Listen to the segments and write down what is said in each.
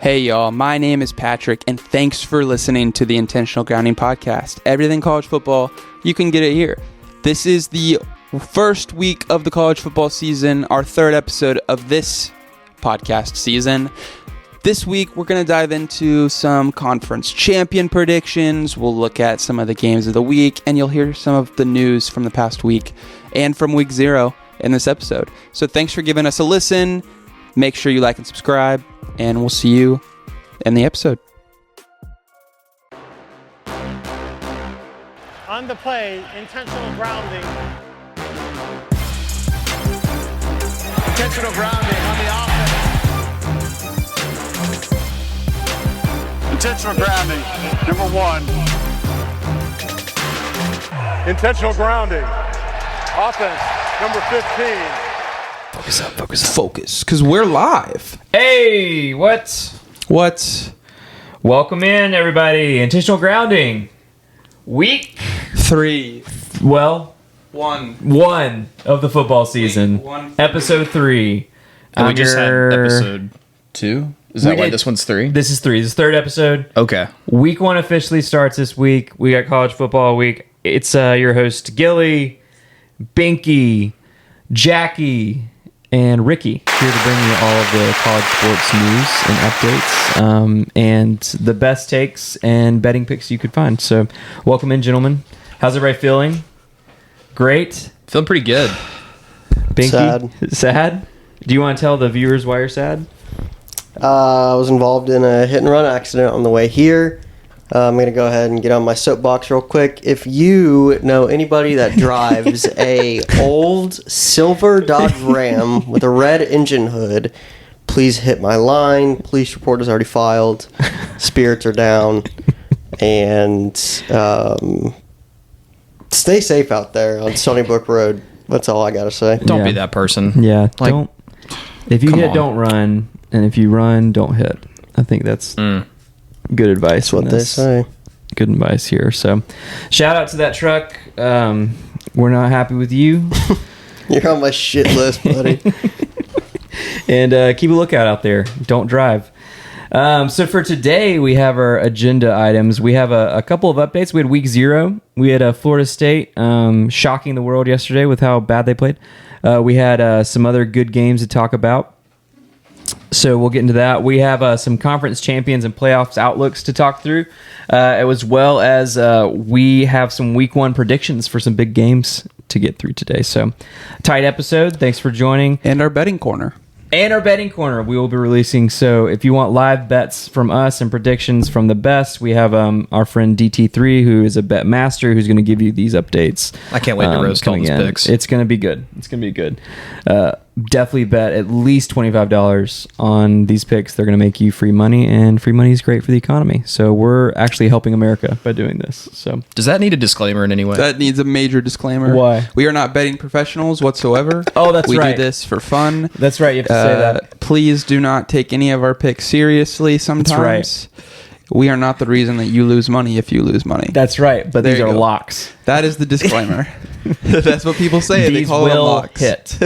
Hey y'all, my name is Patrick, and thanks for listening to the Intentional Grounding Podcast. Everything college football, you can get it here. This is the first week of the college football season, our third episode of this podcast season. This week, we're going to dive into some conference champion predictions. We'll look at some of the games of the week, and you'll hear some of the news from the past week and from week 0 in this episode. So thanks for giving us a listen. Make sure you like and subscribe, and we'll see you in the episode. On the play, intentional grounding. Intentional grounding on the offense. Intentional grounding, number 1. Intentional grounding. Offense, number 15. Focus, because we're live. Hey, what? Welcome in, everybody. Intentional grounding. Week 3. Well, 1 of the football season. Episode 3. And we just had episode 2? Is that why this one's 3? This is 3. This is third episode. Okay. Week 1 officially starts this week. We got college football week. It's your host, Gilly, Binky, Jackie, and Ricky here to bring you all of the college sports news and updates and the best takes and betting picks you could find. So welcome in, gentlemen. How's everybody feeling? Great? Feeling pretty good. Binky? Sad? Do you want to tell the viewers why you're sad? I was involved in a hit and run accident on the way here. I'm going to go ahead and get on my soapbox real quick. If you know anybody that drives a old silver Dodge Ram with a red engine hood, please hit my line. Police report is already filed. Spirits are down. And stay safe out there on Stony Brook Road. That's all I got to say. Don't be that person. Yeah. Like, don't. If you hit, on. don't run. And if you run, don't hit. I think that's good advice. That's what they say. Good advice here. So, shout out to that truck. We're not happy with you. You're on my shit list, buddy. And keep a lookout out there. Don't drive. So for today, we have our agenda items. We have a couple of updates. We had week 0. We had Florida State shocking the world yesterday with how bad they played. We had some other good games to talk about. So we'll get into that. We have some conference champions and playoffs outlooks to talk through, as well as we have some week 1 predictions for some big games to get through today. So tight episode. Thanks for joining. And our betting corner. And our betting corner we will be releasing. So if you want live bets from us and predictions from the best, we have our friend DT3, who is a bet master, who's going to give you these updates. I can't wait to roast all these picks. It's going to be good. Definitely bet at least $25 on these picks. They're going to make you free money, and free money is great for the economy. So we're actually helping America by doing this. So does that need a disclaimer in any way? That needs a major disclaimer. Why? We are not betting professionals whatsoever. Oh, that's right. We do this for fun. That's right. You have to say that. Please do not take any of our picks seriously sometimes. That's right. We are not the reason that you lose money if you lose money. That's right. But these are locks. That is the disclaimer. That's what people say. These they call them locks. Hit.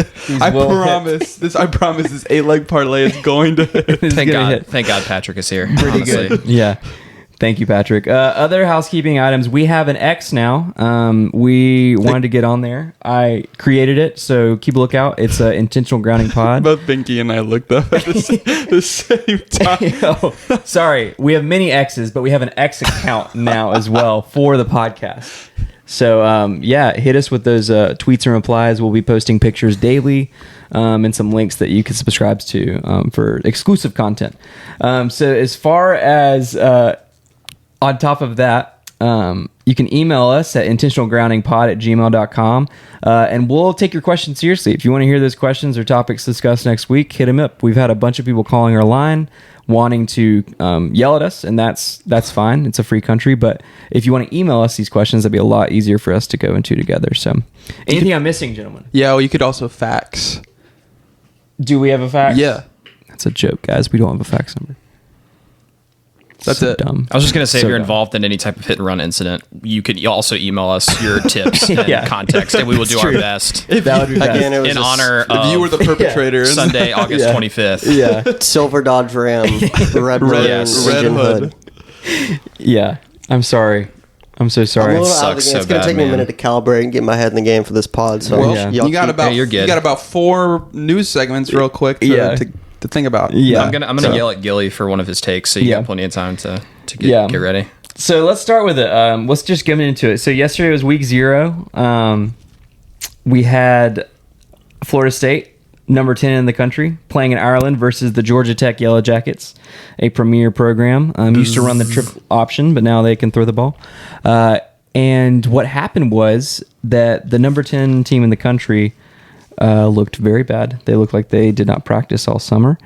I promise this 8-leg parlay is going to hit. Thank God Patrick is here. Pretty good. Yeah. Thank you, Patrick. Other housekeeping items. We have an X now. We wanted to get on there. I created it, so keep a lookout. It's an Intentional Grounding Pod. Both Binky and I looked up at the same time. Sorry. We have many X's, but we have an X account now as well for the podcast. So, hit us with those tweets and replies. We'll be posting pictures daily and some links that you can subscribe to for exclusive content. So as far as... on top of that, you can email us at intentionalgroundingpod@gmail.com, and we'll take your questions seriously. If you want to hear those questions or topics discussed next week, hit them up. We've had a bunch of people calling our line wanting to yell at us, and that's fine. It's a free country, but if you want to email us these questions, that'd be a lot easier for us to go into together. So anything I'm missing, gentlemen? Yeah, well, you could also fax. Do we have a fax? Yeah. That's a joke, guys. We don't have a fax number. That's So it. dumb. I was just going to say, So if you're dumb. involved in any type of hit and run incident, you also email us your tips and Yeah. context, and we will do our best That would be best. Again, it was in a honor If you were of the perpetrator. Sunday, August 25th. Yeah. silver Dodge Ram, red Maroon yes. engine Red hood. Yeah. I'm sorry. I'm so I'm sorry. a little out of the Sucks game. so It's gonna bad, take me a man. minute to calibrate and get my head in the game for this pod. So Well, Yeah. y'all you got keep- about Hey, you're good. you got about 4 news segments real quick to think about. Yeah. I'm gonna yell at Gilly for one of his takes, so you Yeah. got plenty of time to Yeah. get ready. So let's start with it. Let's just get into it. So yesterday was week 0. We had Florida State, number 10 in the country, playing in Ireland versus the Georgia Tech Yellow Jackets, a premier program. Used to run the triple option, but now they can throw the ball. And what happened was that the number 10 team in the country looked very bad. They looked like they did not practice all summer.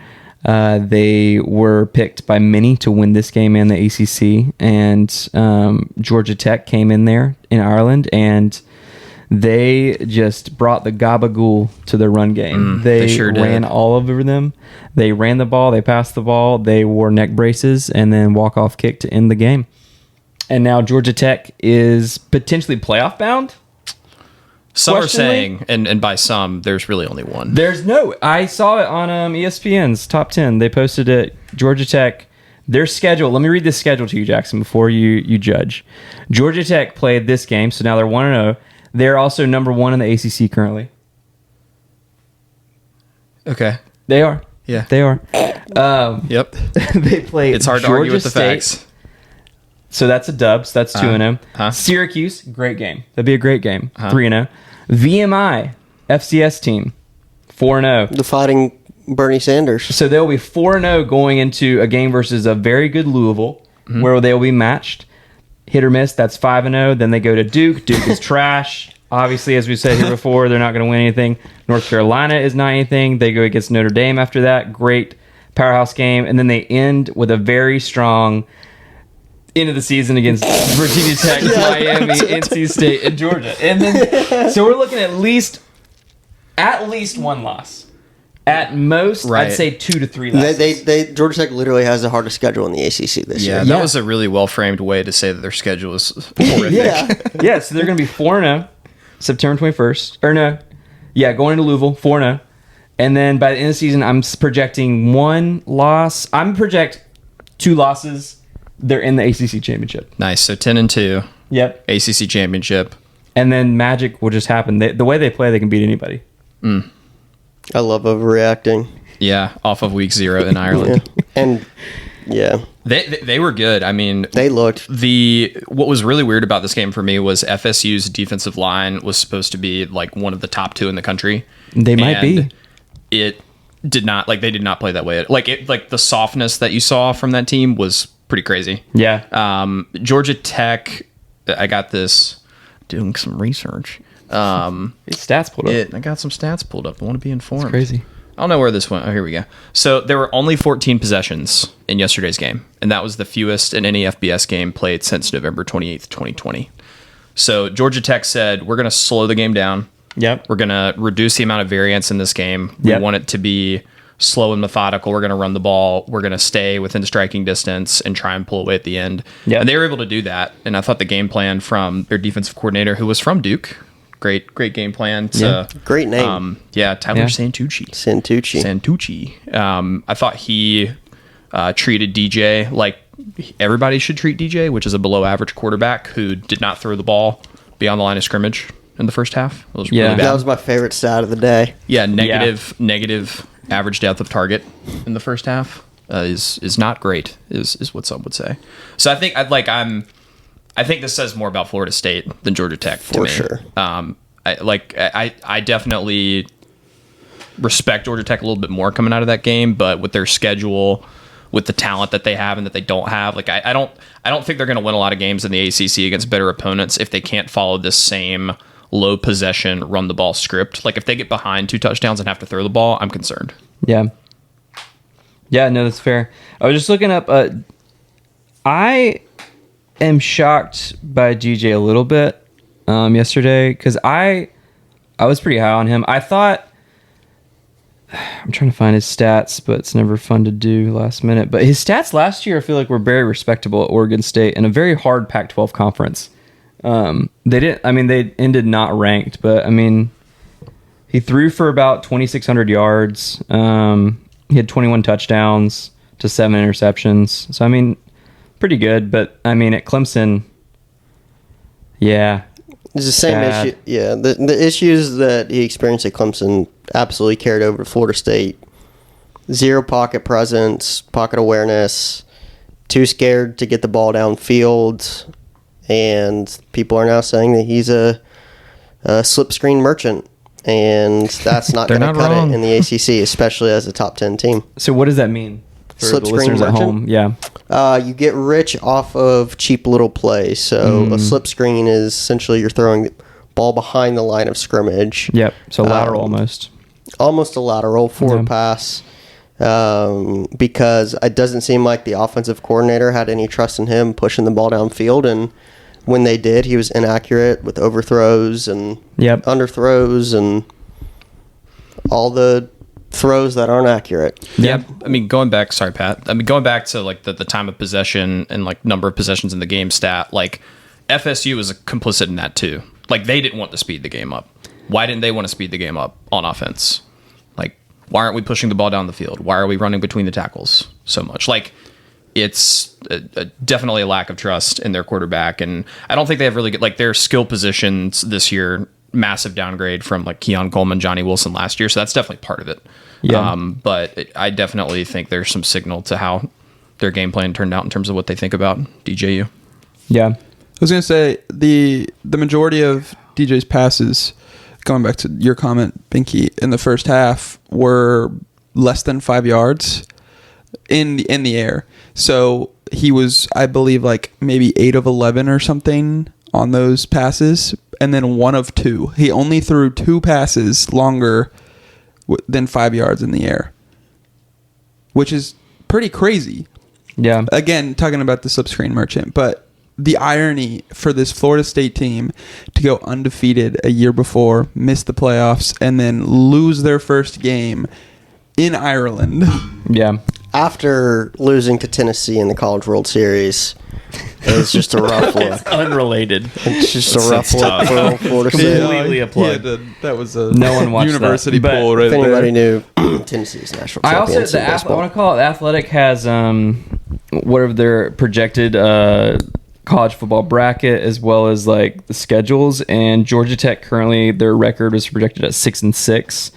They were picked by many to win this game and the ACC. And Georgia Tech came in there in Ireland, and they just brought the gabagool to the run game. they sure did. ran all over them. They ran the ball. They passed the ball. They wore neck braces and then walk-off kick to end the game. And now Georgia Tech is potentially playoff bound. Some are Questionably? saying, and by some, there's really only one. I saw it on ESPN's top 10. They posted it. Georgia Tech, their schedule. Let me read this schedule to you, Jackson, before you judge. Georgia Tech played this game, so now they're 1-0. They're also number 1 in the ACC currently. Okay. They are. Yeah. They are. Yep. They played. It's hard to argue with the facts. So that's a dub. So that's 2-0. huh. Syracuse, great game. That'd be a great game. 3-0. VMI, FCS team, 4-0. the fighting Bernie Sanders. So they'll be 4-0 going into a game versus a very good Louisville, where they'll be matched. Hit or miss, that's 5-0. Then they go to Duke. Duke is trash. Obviously, as we said here before, they're not going to win anything. North Carolina is not anything. They go against Notre Dame after that. Great powerhouse game. And then they end with a very strong end of the season against Virginia Tech, Miami, NC State, and Georgia. And then, so we're looking at least one loss. At most, Right. I'd say 2 to 3 losses. They Georgia Tech literally has the hardest schedule in the ACC this Yeah, year. that was a really well-framed way to say that their schedule is horrific. Yeah. Yeah, so they're going to be 4-0 September 21st. Or no. Yeah, going into Louisville, 4-0. And then by the end of the season, I'm projecting 1 loss. I'm project 2 losses. They're in the ACC championship. Nice. So 10-2, Yep. ACC championship. And then magic will just happen. The way they play, they can beat anybody. I love overreacting. Yeah, off of week 0 in Yeah. Ireland. And yeah, They were good. I mean, they looked. what was really weird about this game for me was FSU's defensive line was supposed to be like one of the top 2 in the country. They might be. And it did not, like, they did not play that way. Like the softness that you saw from that team was pretty crazy. Yeah. Georgia Tech, I got this doing some research. These stats pulled up. I got some stats pulled up. I want to be informed. It's crazy. I don't know where this went. Oh, here we go. So there were only 14 possessions in yesterday's game, and that was the fewest in any FBS game played since November 28th, 2020. So Georgia Tech said, we're going to slow the game down. Yep. We're going to reduce the amount of variance in this game. We Yep. want it to be slow and methodical. We're going to run the ball. We're going to stay within striking distance and try and pull away at the end. Yep. And they were able to do that. And I thought the game plan from their defensive coordinator, who was from Duke, great game plan. To, Great name. Tyler Yeah. Santucci. Santucci. I thought he treated DJ like everybody should treat DJ, which is a below average quarterback who did not throw the ball beyond the line of scrimmage in the first half. It was Yeah. really bad. That was my favorite stat of the day. Yeah, negative average depth of target in the first half is not great. Is what some would say. So I think I think this says more about Florida State than Georgia Tech to For me. sure. I definitely respect Georgia Tech a little bit more coming out of that game, but with their schedule, with the talent that they have and that they don't have, like I don't think they're going to win a lot of games in the ACC against better opponents if they can't follow this same low possession, run the ball script. Like if they get behind 2 touchdowns and have to throw the ball, I'm concerned. Yeah. Yeah, no, that's fair. I was just looking up. I am shocked by DJ a little bit yesterday because I was pretty high on him. I thought I'm trying to find his stats, but it's never fun to do last minute. But his stats last year, I feel like, were very respectable at Oregon State in a very hard Pac-12 conference. They ended not ranked, but I mean, he threw for about 2,600 yards. He had 21 touchdowns to 7 interceptions. So I mean, pretty good. But I mean, at Clemson, yeah. It's the same issue. Yeah, the issues that he experienced at Clemson absolutely carried over to Florida State. Zero pocket presence, pocket awareness, too scared to get the ball downfield, and people are now saying that he's a slip screen merchant, and that's not going to cut it in the ACC, especially as a top 10 team. So what does that mean for Slip the screen listeners at merchant? home? Yeah. You get rich off of cheap little plays. So a slip screen is essentially you're throwing the ball behind the line of scrimmage. Yep. So lateral almost. Almost a lateral forward pass. Because it doesn't seem like the offensive coordinator had any trust in him pushing the ball downfield. And when they did, he was inaccurate with overthrows and underthrows and all the throws that aren't accurate. Yeah, I mean, going back to like the time of possession and like number of possessions in the game stat, like FSU was complicit in that too. Like they didn't want to speed the game up. Why didn't they want to speed the game up on offense? Like, why aren't we pushing the ball down the field? Why are we running between the tackles so much? Like, it's definitely a lack of trust in their quarterback, and I don't think they have really good, like, their skill positions this year. Massive downgrade from like Keon Coleman, Johnny Wilson last year, so that's definitely part of it. Yeah. But I definitely think there's some signal to how their game plan turned out in terms of what they think about DJU. Yeah, I was gonna say the majority of DJ's passes, going back to your comment, Binky, in the first half were less than 5 yards in the air. So he was, I believe, like maybe 8 of 11 or something on those passes, and then 1 of 2. He only threw 2 passes longer than 5 yards in the air, which is pretty crazy. Yeah. Again, talking about the slip screen merchant, but the irony for this Florida State team to go undefeated a year before, miss the playoffs, and then lose their first game in Ireland. Yeah. After losing to Tennessee in the College World Series, it's just a rough look. It's unrelated. It's just a rough look for Florida State. Completely a plug. That was a No one watched university that, poll right If there. anybody knew, Tennessee's national I also champions in baseball. I want to call it the Athletic has whatever their projected college football bracket as well as like the schedules, and Georgia Tech currently their record is projected at 6-6.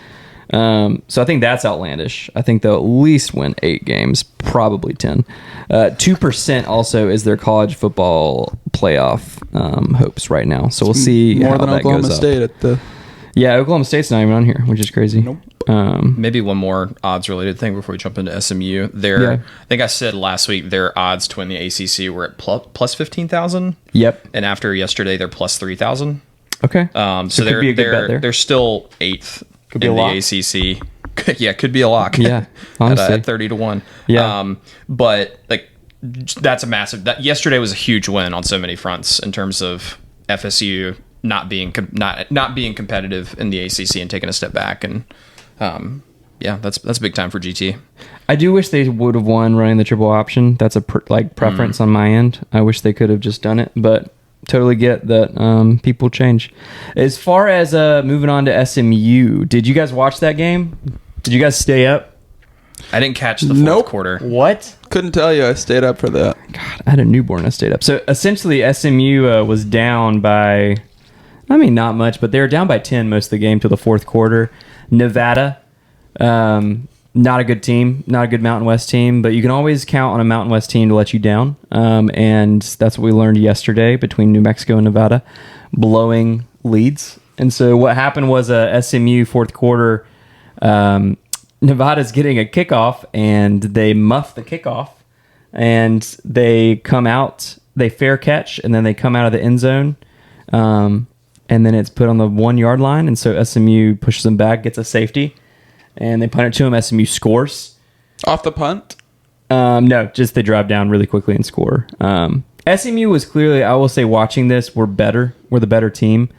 So I think that's outlandish. I think they'll at least win 8 games, probably 10. 2% also is their college football playoff hopes right now. So we'll see more how than that Oklahoma goes up. State at the. Yeah, Oklahoma State's not even on here, which is crazy. Nope. Maybe one more odds related thing before we jump into SMU. I think I said last week their odds to win the ACC were at plus 15,000. Yep. And after yesterday, they're plus 3,000. Okay. So could be a good bet there. they're still 8th Could be in a the lock. ACC. Yeah, could be a lock. Yeah, honestly. at 30-1. Yeah. But like that's a massive. Yesterday was a huge win on so many fronts in terms of FSU not being competitive in the ACC and taking a step back, and yeah, that's big time for GT. I do wish they would have won running the triple option. That's a preference on my end. I wish they could have just done it, but totally get that people change. As far as moving on to SMU, did you guys watch that game? Did you guys stay up? I didn't catch the fourth quarter. What? Couldn't tell you. I stayed up for that. God, I had a newborn. I stayed up. So essentially, SMU was down by, I mean, not much, but they were down by 10 most of the game till the fourth quarter. Nevada, not a good team, not a good Mountain West team, but you can always count on a Mountain West team to let you down. And that's what we learned yesterday between New Mexico and Nevada, blowing leads. And so what happened was SMU fourth quarter, Nevada's getting a kickoff, and they muff the kickoff, and they come out, they fair catch, and then they come out of the end zone, and then it's put on the 1 yard line, and so SMU pushes them back, gets a safety, and they punt it to him. SMU scores. Off the punt? No, just they drive down really quickly and score. SMU was clearly, I will say, watching this, we're the better team.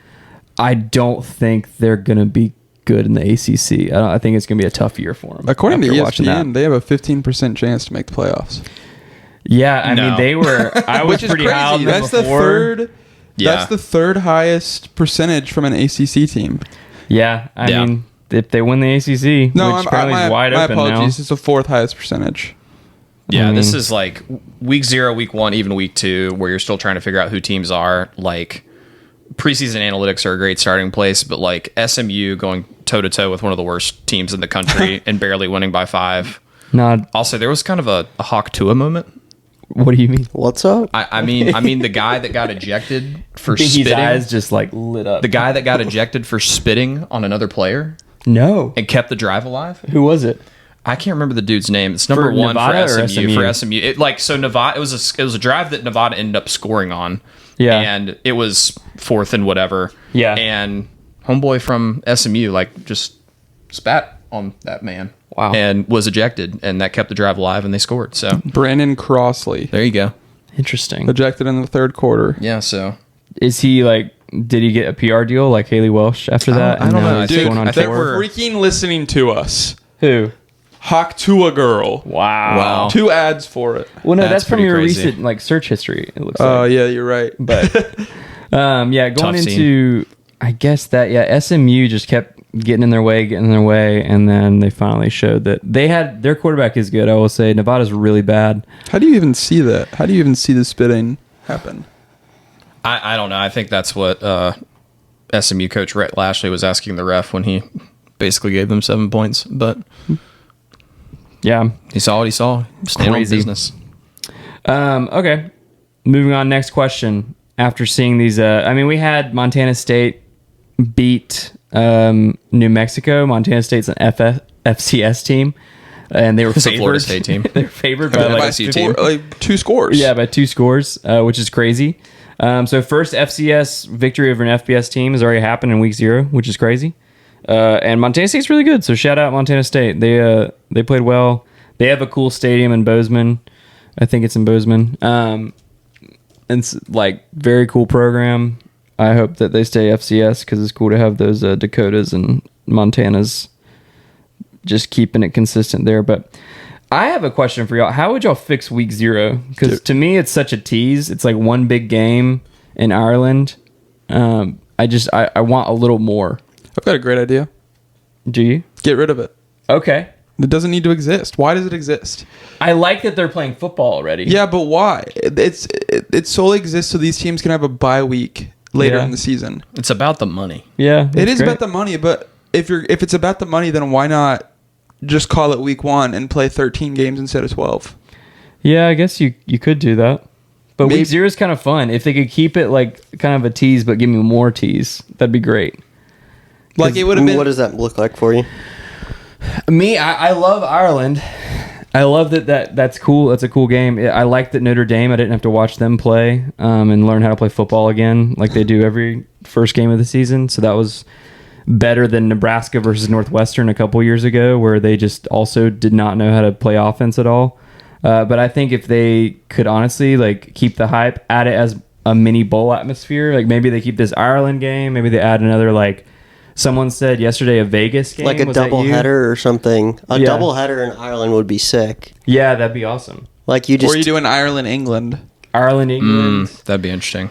I don't think they're going to be good in the ACC. I think it's going to be a tough year for them. According to after watching ESPN, they have a 15% chance to make the playoffs. Yeah, I No. mean, they were. I was Which is pretty crazy. high on them That's the before. third. Yeah. That's the third highest percentage from an ACC team. Yeah, I Yeah. mean, if they win the ACC, No, which apparently is wide my open apologies. now. It's the fourth highest percentage. Yeah, I this mean- is like week 0, week 1, even week 2, where you're still trying to figure out who teams are. Like, preseason analytics are a great starting place, but like SMU going toe to toe with one of the worst teams in the country and barely winning by 5. No, Also, there was kind of a Hawk Tua moment. what do you mean? What's up? I mean the guy that got ejected for I think his spitting. eyes just like lit up. The guy that got ejected for spitting on another player No, and kept the drive alive. who was it? I can't remember the dude's name. It's number For 1 Nevada or for SMU. SMU? For SMU, Nevada. It was a drive that Nevada ended up scoring on. Yeah. and it was 4th and whatever. Yeah. and homeboy from SMU like just spat on that man. Wow. and was ejected, and that kept the drive alive, and they scored. So Brandon Crossley there you go. Interesting. ejected in the third quarter. Yeah, so Is he like? Did he get a PR deal like Haley Welsh after that? I don't And now know. he's I think- going on I think tour? we're- Freaking listening to us. Who? Hawk Tua girl. Wow. 2 ads for it. Well, no, That's that's from pretty your crazy. recent like search history. It looks Oh like. yeah, you're right. But yeah, going Tough into I guess that SMU just kept getting in their way, and then they finally showed that their quarterback is good. I will say Nevada's really bad. How do you even see that? How do you even see the spitting happen? I don't know. I think that's what SMU coach Rhett Lashley was asking the ref when he basically gave them 7 points. But Yeah. he saw what he saw. Stand on Crazy. business. Okay. Moving on. Next question. After seeing these, we had Montana State beat New Mexico. Montana State's an FCS team, and they were It's a favored. Florida State team. They were favored by By like FSU team. Like 2 scores. Yeah, by 2 scores, which is crazy. So first FCS victory over an FBS team has already happened in week 0, which is crazy. And Montana State's really good, so shout out Montana State. They played well. They have a cool stadium in Bozeman. I think it's in Bozeman. And it's like very cool program. I hope that they stay FCS because it's cool to have those Dakotas and Montanas just keeping it consistent there. But I have a question for y'all. How would y'all fix week 0? Because to me, it's such a tease. It's like one big game in Ireland. I want a little more. I've got a great idea. Do you? Get rid of it. Okay. It doesn't need to exist. Why does it exist? I like that they're playing football already. Yeah, but why? It solely exists so these teams can have a bye week later Yeah. in the season. It's about the money. Yeah. It is about the money, but if it's about the money, then why not just call it week 1 and play 13 games instead of 12? Yeah, I guess you could do that. But Maybe- week 0 is kind of fun. If they could keep it like kind of a tease, but give me more tease, that'd be great. Like it would have been. What does that look like for you? Me, I love Ireland. I love that's cool. That's a cool game. I like that Notre Dame, I didn't have to watch them play and learn how to play football again like they do every first game of the season. So that was better than Nebraska versus Northwestern a couple years ago where they just also did not know how to play offense at all. But I think if they could honestly like keep the hype, add it as a mini bowl atmosphere, like maybe they keep this Ireland game, maybe they add another like someone said yesterday a Vegas game. Like a Was that double you? header or something. A Yeah. double header in Ireland would be sick. Yeah, that'd be awesome. Like you Or just you doing Ireland, England? Ireland, England. That'd be interesting.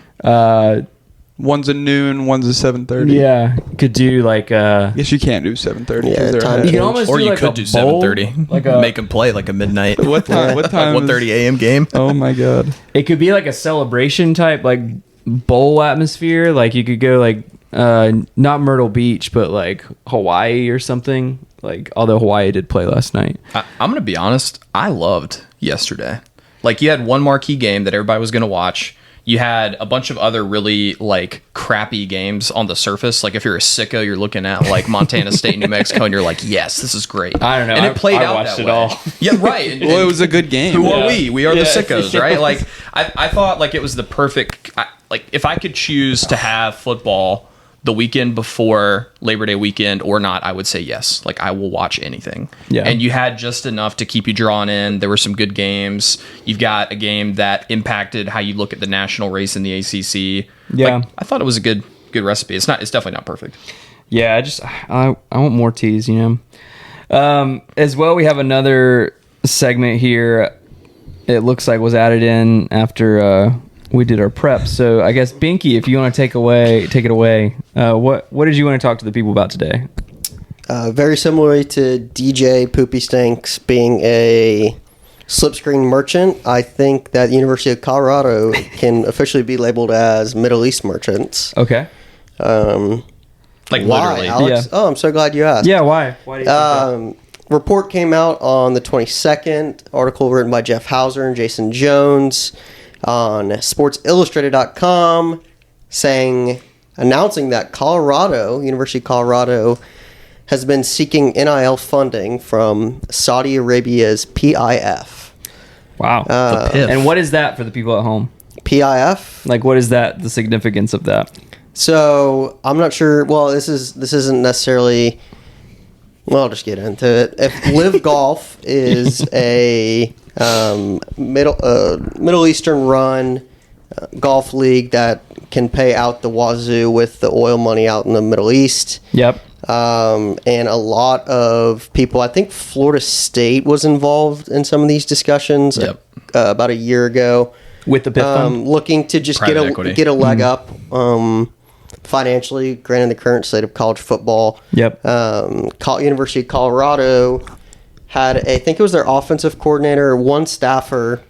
One's a noon, one's a 7:30. Yeah, could do like Guess you can't do 7:30. Yeah, time you can change. almost Or do you like could a do bowl, 7:30. like a Make them play like a midnight. What time? What time? Like 1:30 a.m. game. Oh my god. It could be like a celebration type like bowl atmosphere. Like you could go like not Myrtle Beach, but like Hawaii or something. Like although Hawaii did play last night. I'm gonna be honest. I loved yesterday. Like you had one marquee game that everybody was gonna watch. You had a bunch of other really like crappy games on the surface. Like if you're a sicko, you're looking at like Montana State, New Mexico, and you're like, yes, this is great. I don't know. And it played I out watched that it way. all. Yeah, right. And- Well, it was a good game. Who are Yeah. we? We are the Yeah. sickos, right? Like I thought like it was the perfect. Like if I could choose to have football the weekend before Labor Day weekend or not, I would say yes. Like I will watch anything. Yeah. And you had just enough to keep you drawn in. There were some good games. You've got a game that impacted how you look at the national race in the ACC. Yeah. Like, I thought it was a good recipe. It's definitely not perfect. Yeah, I want more teas, As well, we have another segment here. It looks like was added in after we did our prep. So I guess Binky, if you want to take it away. What did you want to talk to the people about today? Very similarly to DJ Poopy Stinks being a slipscreen merchant, I think that the University of Colorado can officially be labeled as Middle East merchants. Okay. Why, literally. Alex? Yeah. Oh, I'm so glad you asked. Yeah, why? Why do you think Report came out on the 22nd. Article written by Jeff Hauser and Jason Jones on SportsIllustrated.com announcing that University of Colorado, has been seeking NIL funding from Saudi Arabia's PIF. Wow. The PIF. And what is that for the people at home? PIF? Like, what is that, the significance of that? So, I'm not sure. Well, this isn't necessarily... Well, I'll just get into it. If Live Golf is a Middle Eastern run golf league that can pay out the wazoo with the oil money out in the Middle East. Yep. And a lot of people, I think Florida State was involved in some of these discussions about a year ago. With the PIF fund? Looking to just get a leg up financially, granted the current state of college football. Yep. University of Colorado had, I think it was their offensive coordinator, one staffer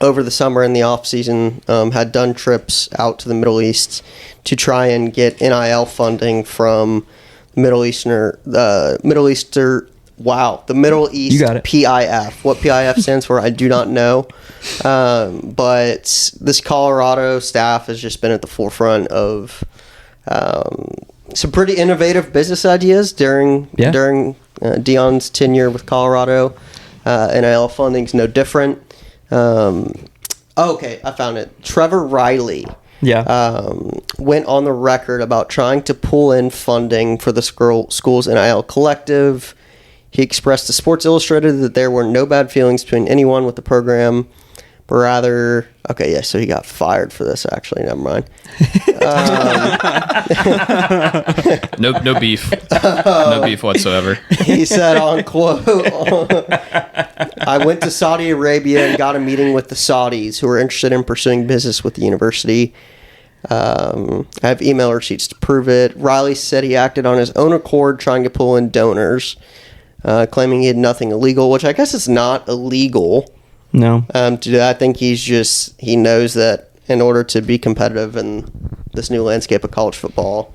over the summer in the offseason had done trips out to the Middle East to try and get NIL funding from the Middle East PIF. What PIF stands for, I do not know. But this Colorado staff has just been at the forefront of some pretty innovative business ideas during Deion's tenure with Colorado. NIL funding's no different. Okay, I found it. Trevor Riley went on the record about trying to pull in funding for the school's NIL collective. He expressed to Sports Illustrated that there were no bad feelings between anyone with the program, but rather... Okay, yeah, so he got fired for this, actually. Never mind. No beef. No beef whatsoever. He said, on quote, I went to Saudi Arabia and got a meeting with the Saudis who are interested in pursuing business with the university. I have email receipts to prove it. Riley said he acted on his own accord trying to pull in donors, claiming he had nothing illegal, which I guess is not illegal. No. I think he knows that in order to be competitive in this new landscape of college football,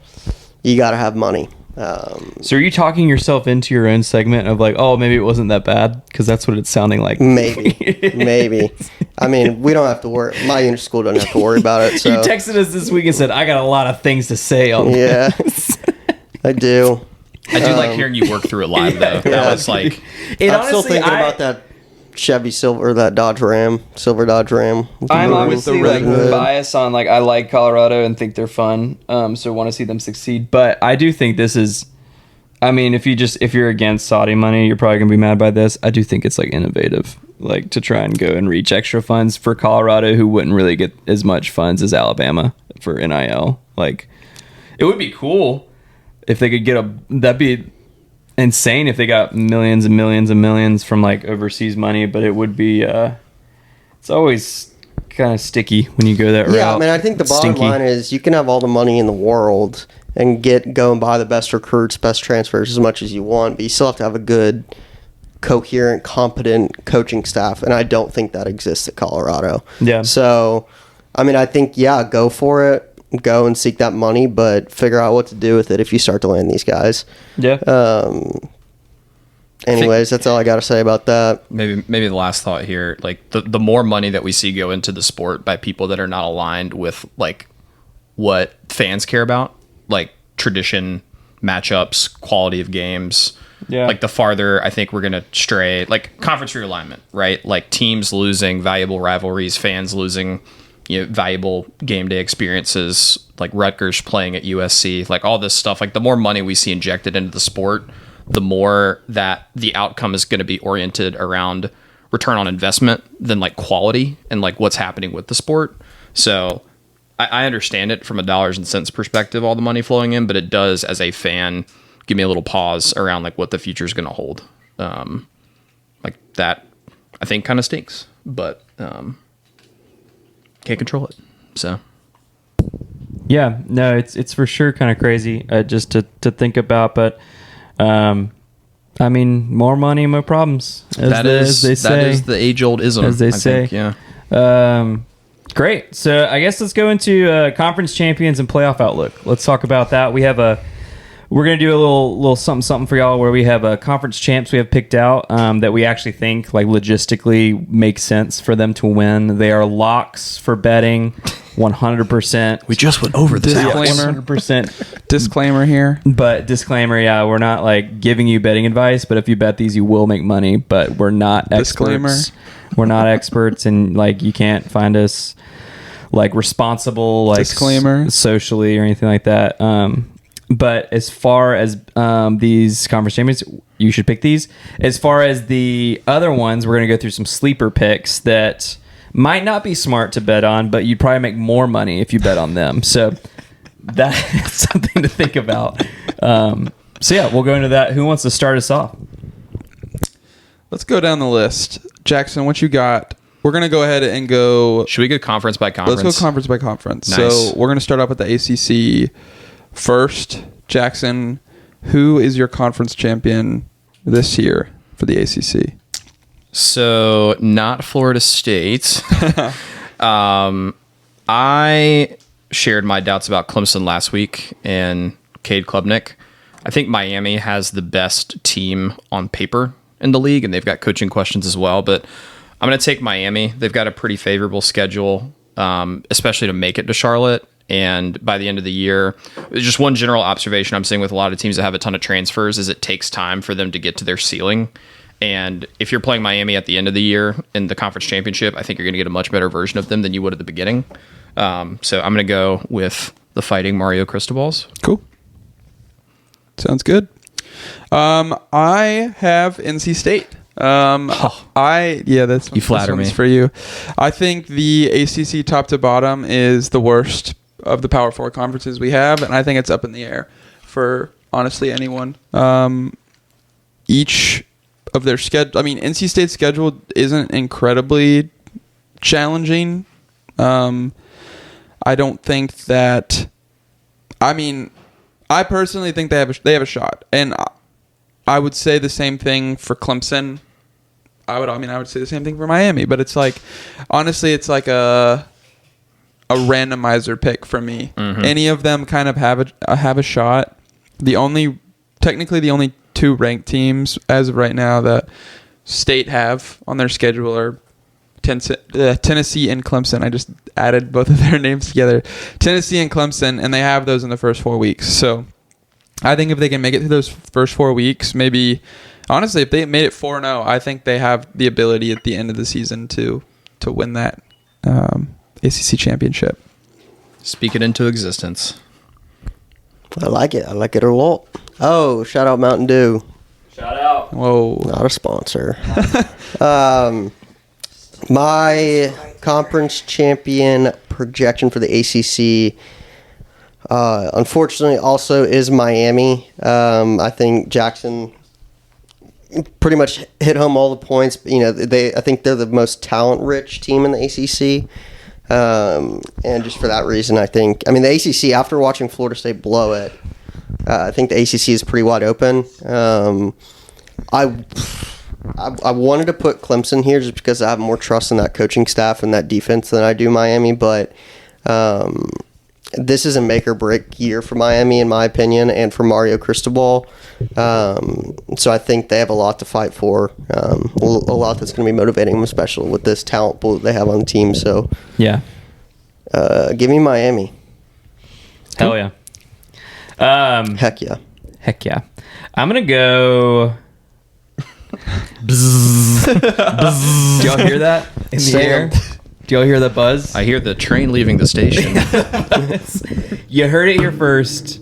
you got to have money. So are you talking yourself into your own segment of like, oh, maybe it wasn't that bad? Because that's what it's sounding like. Maybe. I mean, we don't have to worry. My unit school doesn't have to worry about it. So. You texted us this week and said, I got a lot of things to say on this. I do. I do like hearing you work through it live, though. That was like... I'm still thinking about that Chevy Silver, that Silver Dodge Ram. I'm obviously biased on I like Colorado and think they're fun, so want to see them succeed. But I do think this is, I mean, if you're against Saudi money, you're probably gonna be mad by this. I do think it's innovative, to try and go and reach extra funds for Colorado, who wouldn't really get as much funds as Alabama for NIL. It would be cool if they could that'd be insane if they got millions and millions and millions from overseas money, but it would be it's always kind of sticky when you go that route. Yeah, I mean, I think the bottom line is you can have all the money in the world and go and buy the best recruits, best transfers as much as you want, but you still have to have a good, coherent, competent coaching staff, and I don't think that exists at Colorado. Yeah. So, I mean, I think, go for it. Go and seek that money, but figure out what to do with it if you start to land these guys. Yeah. Anyways, that's all I got to say about that. Maybe the last thought here, the more money that we see go into the sport by people that are not aligned with what fans care about, tradition, matchups, quality of games. Yeah. The farther I think we're gonna stray, conference realignment, right? Teams losing valuable rivalries, fans losing valuable game day experiences, Rutgers playing at USC, all this stuff. The more money we see injected into the sport, the more that the outcome is going to be oriented around return on investment than quality and what's happening with the sport. So I understand it from a dollars and cents perspective, all the money flowing in, but it does, as a fan, give me a little pause around like what the future is going to hold. Like that, I think, kind of stinks, but can't control it. So. Yeah, no, it's for sure kind of crazy just to think about, but I mean, more money, more problems. That is the age-old ism, as they say. Think, yeah. Great. So I guess let's go into conference champions and playoff outlook. Let's talk about that. We're gonna do a little something for y'all where we have conference champs we have picked out that we actually think like logistically make sense for them to win. They are locks for betting. 100%. We just went over this. Disclaimer. 100%. Disclaimer here. But disclaimer, yeah, we're not like giving you betting advice, but if you bet these, you will make money. But we're not Disclaimer. experts. We're not experts, and like you can't find us like responsible, like Disclaimer. Socially or anything like that. But as far as these conference champions, you should pick these. As far as the other ones, we're gonna go through some sleeper picks that might not be smart to bet on, but you'd probably make more money if you bet on them. So that's something to think about. So yeah, we'll go into that. Who wants to start us off? Let's go down the list. Jackson, what you got? We're going to go ahead and go... Should we go conference by conference? Let's go conference by conference. Nice. So we're going to start off with the ACC first. Jackson, who is your conference champion this year for the ACC? So, not Florida State. I shared my doubts about Clemson last week and Cade Klubnik. I think Miami has the best team on paper in the league, and they've got coaching questions as well. But I'm going to take Miami. They've got a pretty favorable schedule, especially to make it to Charlotte. And by the end of the year, just one general observation I'm seeing with a lot of teams that have a ton of transfers is it takes time for them to get to their ceiling. And if you're playing Miami at the end of the year in the conference championship, I think you're going to get a much better version of them than you would at the beginning. So I'm going to go with the Fighting Mario Cristobal's. Cool. Sounds good. I have NC State. That's you flatter me for you. I think the ACC top to bottom is the worst of the Power Four conferences we have, and I think it's up in the air for honestly anyone. Each of their schedule. I mean, NC State's schedule isn't incredibly challenging. I don't think that. I mean, I personally think they have a shot, and I would say the same thing for Clemson. I would say the same thing for Miami, but it's like, honestly, it's like a randomizer pick for me. Mm-hmm. Any of them kind of have a shot. Technically the only two ranked teams as of right now that State have on their schedule are Tennessee and Clemson. I just added both of their names together. Tennessee and Clemson, and they have those in the first 4 weeks. So I think if they can make it through those first 4 weeks, maybe, honestly, if they made it 4-0, I think they have the ability at the end of the season to win that ACC championship. Speak it into existence. I like it. I like it a lot. Oh, shout out Mountain Dew. Shout out. Whoa. Not a sponsor. My conference champion projection for the ACC, unfortunately, also is Miami. I think Jackson pretty much hit home all the points. You know, I think they're the most talent-rich team in the ACC. And just for that reason, the ACC, after watching Florida State blow it, I think the ACC is pretty wide open. I wanted to put Clemson here just because I have more trust in that coaching staff and that defense than I do Miami, but this is a make or break year for Miami, in my opinion, and for Mario Cristobal. So I think they have a lot to fight for, a lot that's going to be motivating them, especially with this talent pool that they have on the team. So yeah, give me Miami. Hell yeah. Heck yeah. Heck yeah. I'm gonna go. Bzz, bzz. Do y'all hear that in the air? Do y'all hear the buzz? I hear the train leaving the station. You heard it here first.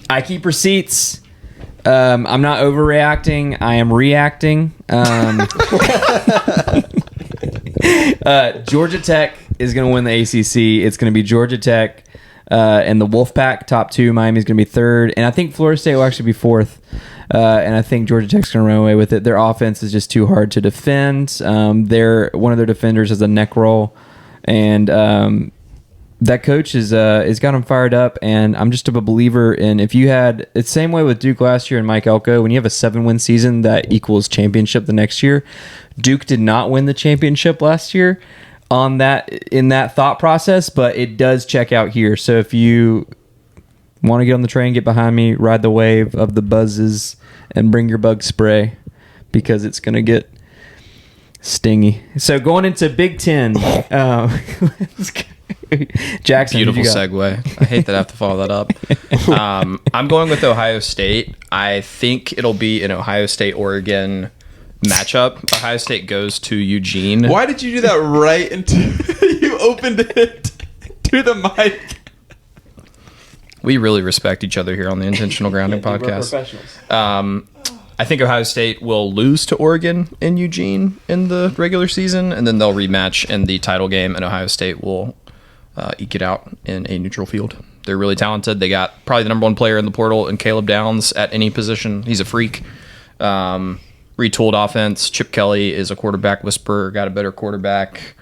I keep receipts. I'm not overreacting. I am reacting. Georgia Tech is going to win the ACC. It's going to be Georgia Tech and the Wolfpack, top 2. Miami's going to be 3rd. And I think Florida State will actually be 4th. And I think Georgia Tech's going to run away with it. Their offense is just too hard to defend. One of their defenders has a neck roll. And that coach is got them fired up. And I'm just a believer in, if you had, it's the same way with Duke last year and Mike Elko, when you have a 7-win season that equals championship the next year. Duke did not win the championship last year in that thought process, but it does check out here. So if you want to get on the train, get behind me, ride the wave of the buzzes, and bring your bug spray because it's going to get stingy. So going into Big Ten, Jackson, Beautiful segue. I hate that I have to follow that up. I'm going with Ohio State. I think it'll be an Ohio State-Oregon matchup. Ohio State goes to Eugene. Why did you do that right into you opened it to the mic? We really respect each other here on the Intentional Grounding podcast. We're professionals. I think Ohio State will lose to Oregon in Eugene in the regular season, and then they'll rematch in the title game, and Ohio State will eke it out in a neutral field. They're really talented. They got probably the number 1 player in the portal in Caleb Downs at any position. He's a freak. Retooled offense. Chip Kelly is a quarterback whisperer, got a better quarterback.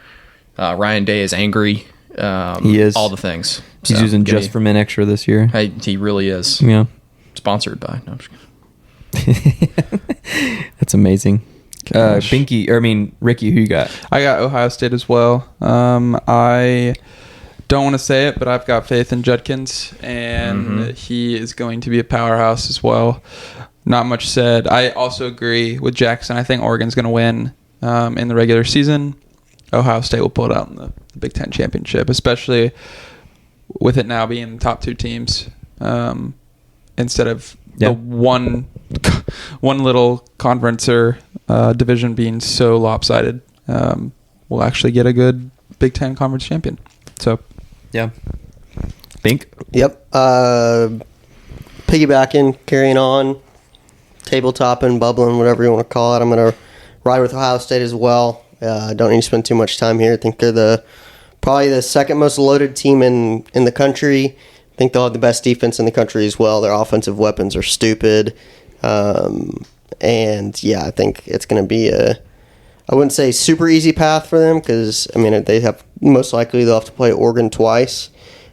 Ryan Day is angry. He is. All the things. He's So, using give Just me- for Men Extra this year. He really is. Yeah. Sponsored by. No, I'm just kidding. That's amazing. Gosh. Ricky, who you got? I got Ohio State as well. I don't want to say it, but I've got faith in Judkins, and he is going to be a powerhouse as well. Not much said. I also agree with Jackson. I think Oregon's going to win in the regular season. Ohio State will pull it out in the Big Ten championship, especially with it now being the top 2 teams instead of the one little conference or division being so lopsided. We'll actually get a good Big Ten conference champion. So, Yeah. Think? Yep. Piggybacking, carrying on, tabletopping, bubbling, whatever you want to call it. I'm going to ride with Ohio State as well. Don't need to spend too much time here. I think they're probably the second most loaded team in the country. I think they'll have the best defense in the country as well. Their offensive weapons are stupid. And, yeah, I think it's going to be I wouldn't say super easy path for them because, they have most likely they'll have to play Oregon twice.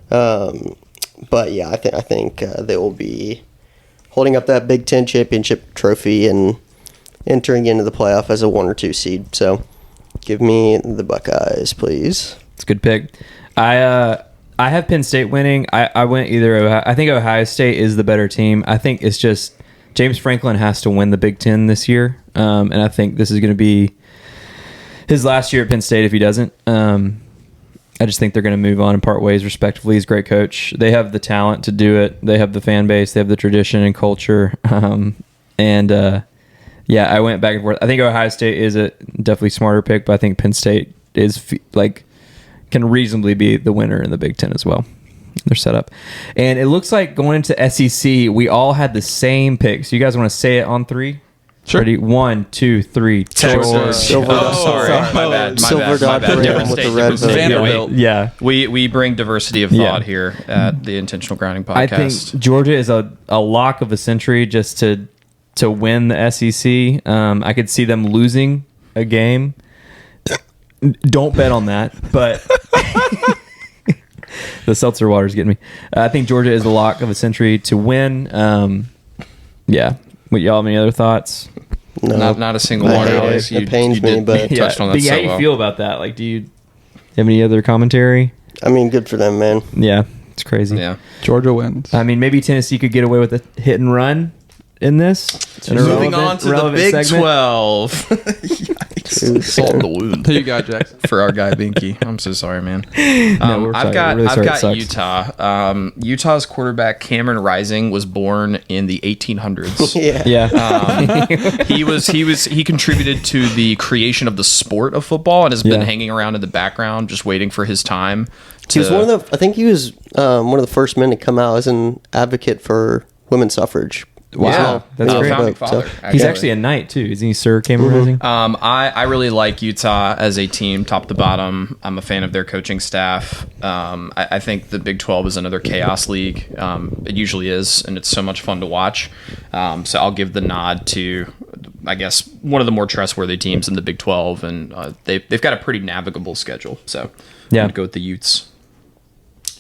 But, yeah, I think they will be holding up that Big Ten championship trophy and entering into the playoff as a 1 or 2 seed. So give me the Buckeyes, please. It's a good pick. I have Penn State winning. I went either. I think Ohio State is the better team. I think it's just James Franklin has to win the Big Ten this year, and I think this is going to be his last year at Penn State if he doesn't. I just think they're going to move on and part ways respectively. He's a great coach. They have the talent to do it. They have the fan base. They have the tradition and culture. Yeah, I went back and forth. I think Ohio State is a definitely smarter pick, but I think Penn State is can reasonably be the winner in the Big Ten as well. They're set up. And it looks like going into SEC, we all had the same picks. You guys want to say it on 3? Sure. Ready? 1, 2, 3. Texas. Silver Oh, dot. sorry. My bad. Silver dot Different brand with state, the red different state. Vanderbilt. Yeah. We bring diversity of thought here at the Intentional Grounding I podcast. think Georgia is a lock of a century just to win the SEC. I could see them losing a game. Don't bet on that, but the seltzer water's getting me. I think Georgia is a lock of a century to win. Yeah. What, y'all have any other thoughts? No, Not a single I one, hate it. Alex. It pains me, but- you touched on that How so do you well. feel about that? Like, do you have any other commentary? good for them, man. Yeah, it's crazy. Yeah. Georgia wins. I mean, maybe Tennessee could get away with a hit and run in this. Moving on to the Big 12. Too Salt in soon. the wound Who you got, Jackson? for our guy Binky. I'm so sorry, man. we're I've sorry. got We're really sorry it sucks. Utah. Utah's quarterback Cameron Rising was born in the 1800s. Yeah. Yeah. He contributed to the creation of the sport of football and has been Yeah. hanging around in the background just waiting for his time. He was one of the. I think he was one of the first men to come out as an advocate for women's suffrage Wow, that's great. Founding So- father. He's actually a knight too, isn't he, Sir Cameron Rising? I really like Utah as a team, top to bottom. I'm a fan of their coaching staff. I think the Big 12 is another chaos league. It usually is, and it's so much fun to watch. So I'll give the nod to, I guess, one of the more trustworthy teams in the Big 12, and they've got a pretty navigable schedule. So Yeah. I'm gonna go with the Utes.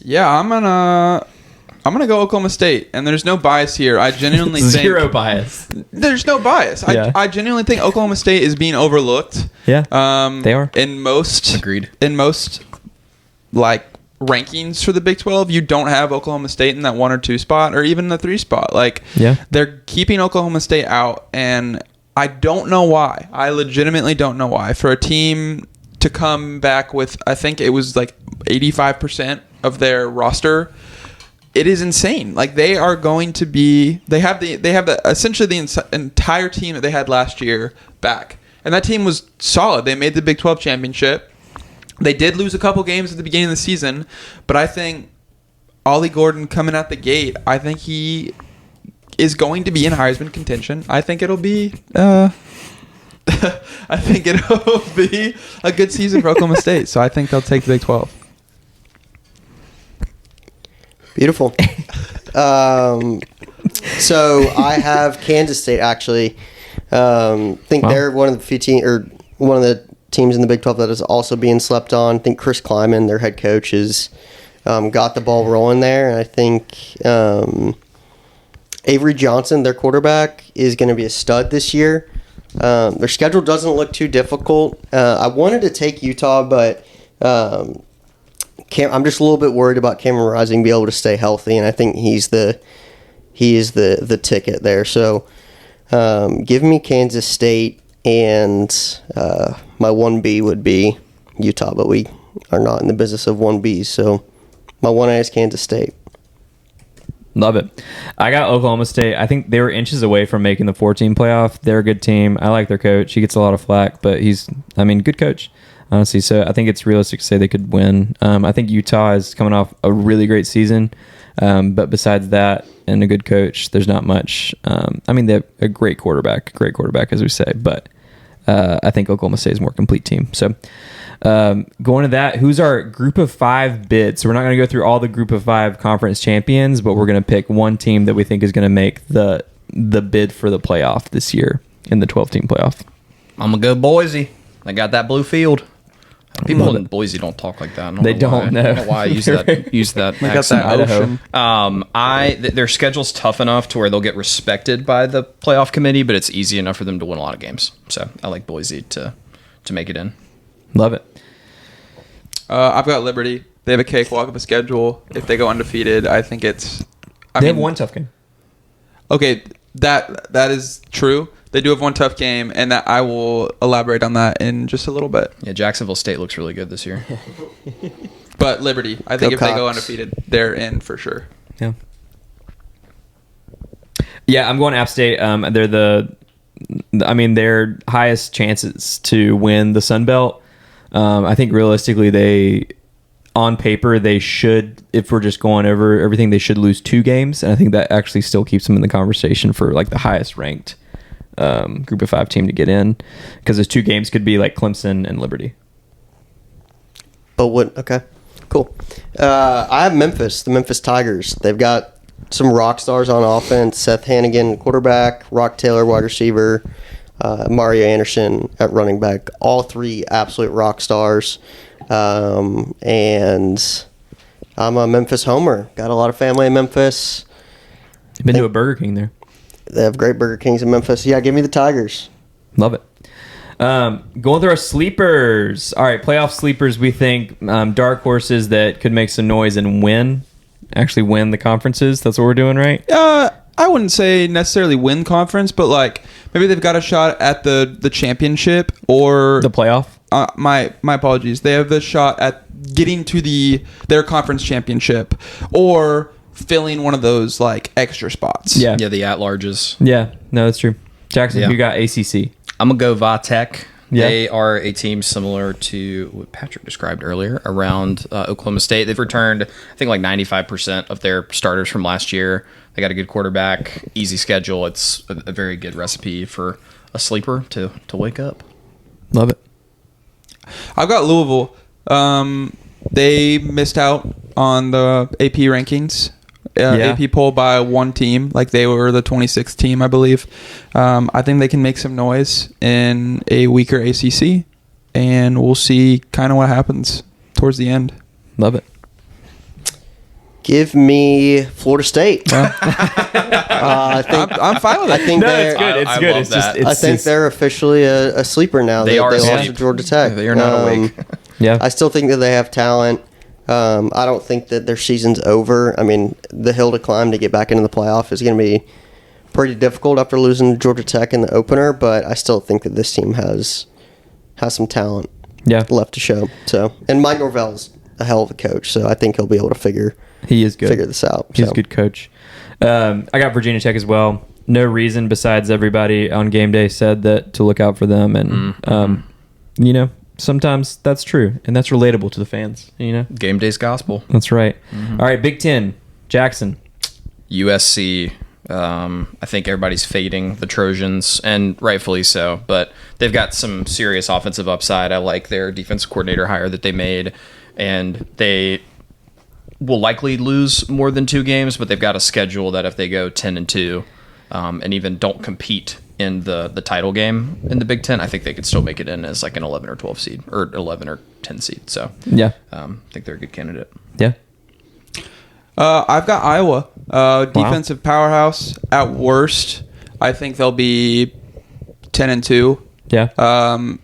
Yeah, I'm gonna go Oklahoma State, and there's no bias here. I genuinely think Zero bias. there's no bias. Yeah. I genuinely think Oklahoma State is being overlooked. Yeah, they are. In most Agreed. In most like rankings for the Big 12, you don't have Oklahoma State in that 1 or 2 spot, or even the 3 spot. Like, Yeah. they're keeping Oklahoma State out, and I don't know why. I legitimately don't know why. For a team to come back with, I think it was like 85% of their roster, it is insane. Like, they are going to be. They have essentially the entire team that they had last year back, and that team was solid. They made the Big 12 championship. They did lose a couple games at the beginning of the season, but I think Ollie Gordon coming out the gate, I think he is going to be in Heisman contention. I think it'll be. I think it'll be a good season for Oklahoma State. So I think they'll take the Big 12. Beautiful. So I have Kansas State actually. Think Wow. they're one of the few one of the teams in the Big 12 that is also being slept on. I think Chris Kleiman, their head coach, has got the ball rolling there. And I think Avery Johnson, their quarterback, is going to be a stud this year. Their schedule doesn't look too difficult. I wanted to take Utah, but I'm just a little bit worried about Cameron Rising being able to stay healthy, and I think he is the ticket there. So give me Kansas State, and my 1B would be Utah, but we are not in the business of 1Bs, so my 1A is Kansas State. Love it. I got Oklahoma State. I think they were inches away from making the 14 playoff. They're a good team. I like their coach. He gets a lot of flack, but good coach, honestly. So I think it's realistic to say they could win. I think Utah is coming off a really great season. But besides that and a good coach, there's not much. They have a great quarterback, as we say. But I think Oklahoma State is a more complete team. So going to that, who's our group of 5 bid? So we're not going to go through all the group of 5 conference champions, but we're going to pick one team that we think is going to make the bid for the playoff this year in the 12-team playoff. I'm gonna go Boise. They got that blue field. People in Boise don't talk like that. They don't know. I don't know why I use that They got accent. that ocean. Their schedule's tough enough to where they'll get respected by the playoff committee, but it's easy enough for them to win a lot of games. So I like Boise to make it in. Love it. I've got Liberty. They have a cakewalk of a schedule. If they go undefeated, I think it's. They have one tough game. Okay, that is true. They do have one tough game, and that I will elaborate on that in just a little bit. Yeah, Jacksonville State looks really good this year. But Liberty, I think Go if they go Cox. undefeated, they're in for sure. Yeah. Yeah, I'm going App State. They're their highest chances to win the Sun Belt. I think realistically, on paper, they should, if we're just going over everything, they should lose 2 games. And I think that actually still keeps them in the conversation for like the highest ranked group of 5 team to get in. Because those 2 games could be like Clemson and Liberty. But okay, cool. I have Memphis, the Memphis Tigers. They've got some rock stars on offense. Seth Hannigan, quarterback. Rock Taylor, wide receiver. Mario Anderson at running back. All 3 absolute rock stars. And I'm a Memphis homer. Got a lot of family in Memphis. Been to a Burger King there. They have great Burger Kings in Memphis. Yeah, give me the Tigers. Love it. Going through our sleepers. All right, playoff sleepers. We think dark horses that could make some noise and actually win the conferences. That's what we're doing, right? I wouldn't say necessarily win conference, but like maybe they've got a shot at the championship or The playoff. My apologies. They have the shot at getting to their conference championship or filling one of those like extra spots. Yeah. Yeah, the at-larges. Yeah. No, that's true. Jackson, Yeah. you got ACC. I'm going to go Vatech. Yeah. They are a team similar to what Patrick described earlier around Oklahoma State. They've returned, I think, like 95% of their starters from last year. They got a good quarterback, easy schedule. It's a very good recipe for a sleeper to wake up. Love it. I've got Louisville. They missed out on the AP rankings. AP poll by one team. Like, they were the 26th team, I believe. I think they can make some noise in a weaker ACC, and we'll see kind of what happens towards the end. Love it. Give me Florida State. I'm fine with it. I think they're, it's good. It's I good. love It's just. that. It's I think just- they're officially a sleeper now. They are lost to asleep. Georgia Tech. They are not awake. Yeah. I still think that they have talent. I don't think that their season's over. I mean, the hill to climb to get back into the playoff is going to be pretty difficult after losing to Georgia Tech in the opener, but I still think that this team has some talent left to show. So, and Mike Norvell's a hell of a coach, so I think he'll be able to figure this out. He's So. a good coach. I got Virginia Tech as well. No reason besides everybody on game day said that to look out for them, and sometimes that's true, and that's relatable to the fans. Game day's gospel. That's right. All right, Big Ten, Jackson. USC. I think everybody's fading the Trojans, and rightfully so. But they've got some serious offensive upside. I like their defensive coordinator hire that they made, and they will likely lose more than 2 games. But they've got a schedule that if they go 10-2, and even don't compete in the title game in the Big Ten, I think they could still make it in as like an 11 or 12 seed, or 11 or 10 seed. So Yeah. I think they're a good candidate. Yeah. I've got Iowa, defensive powerhouse. At worst, I think they'll be 10-2. Yeah.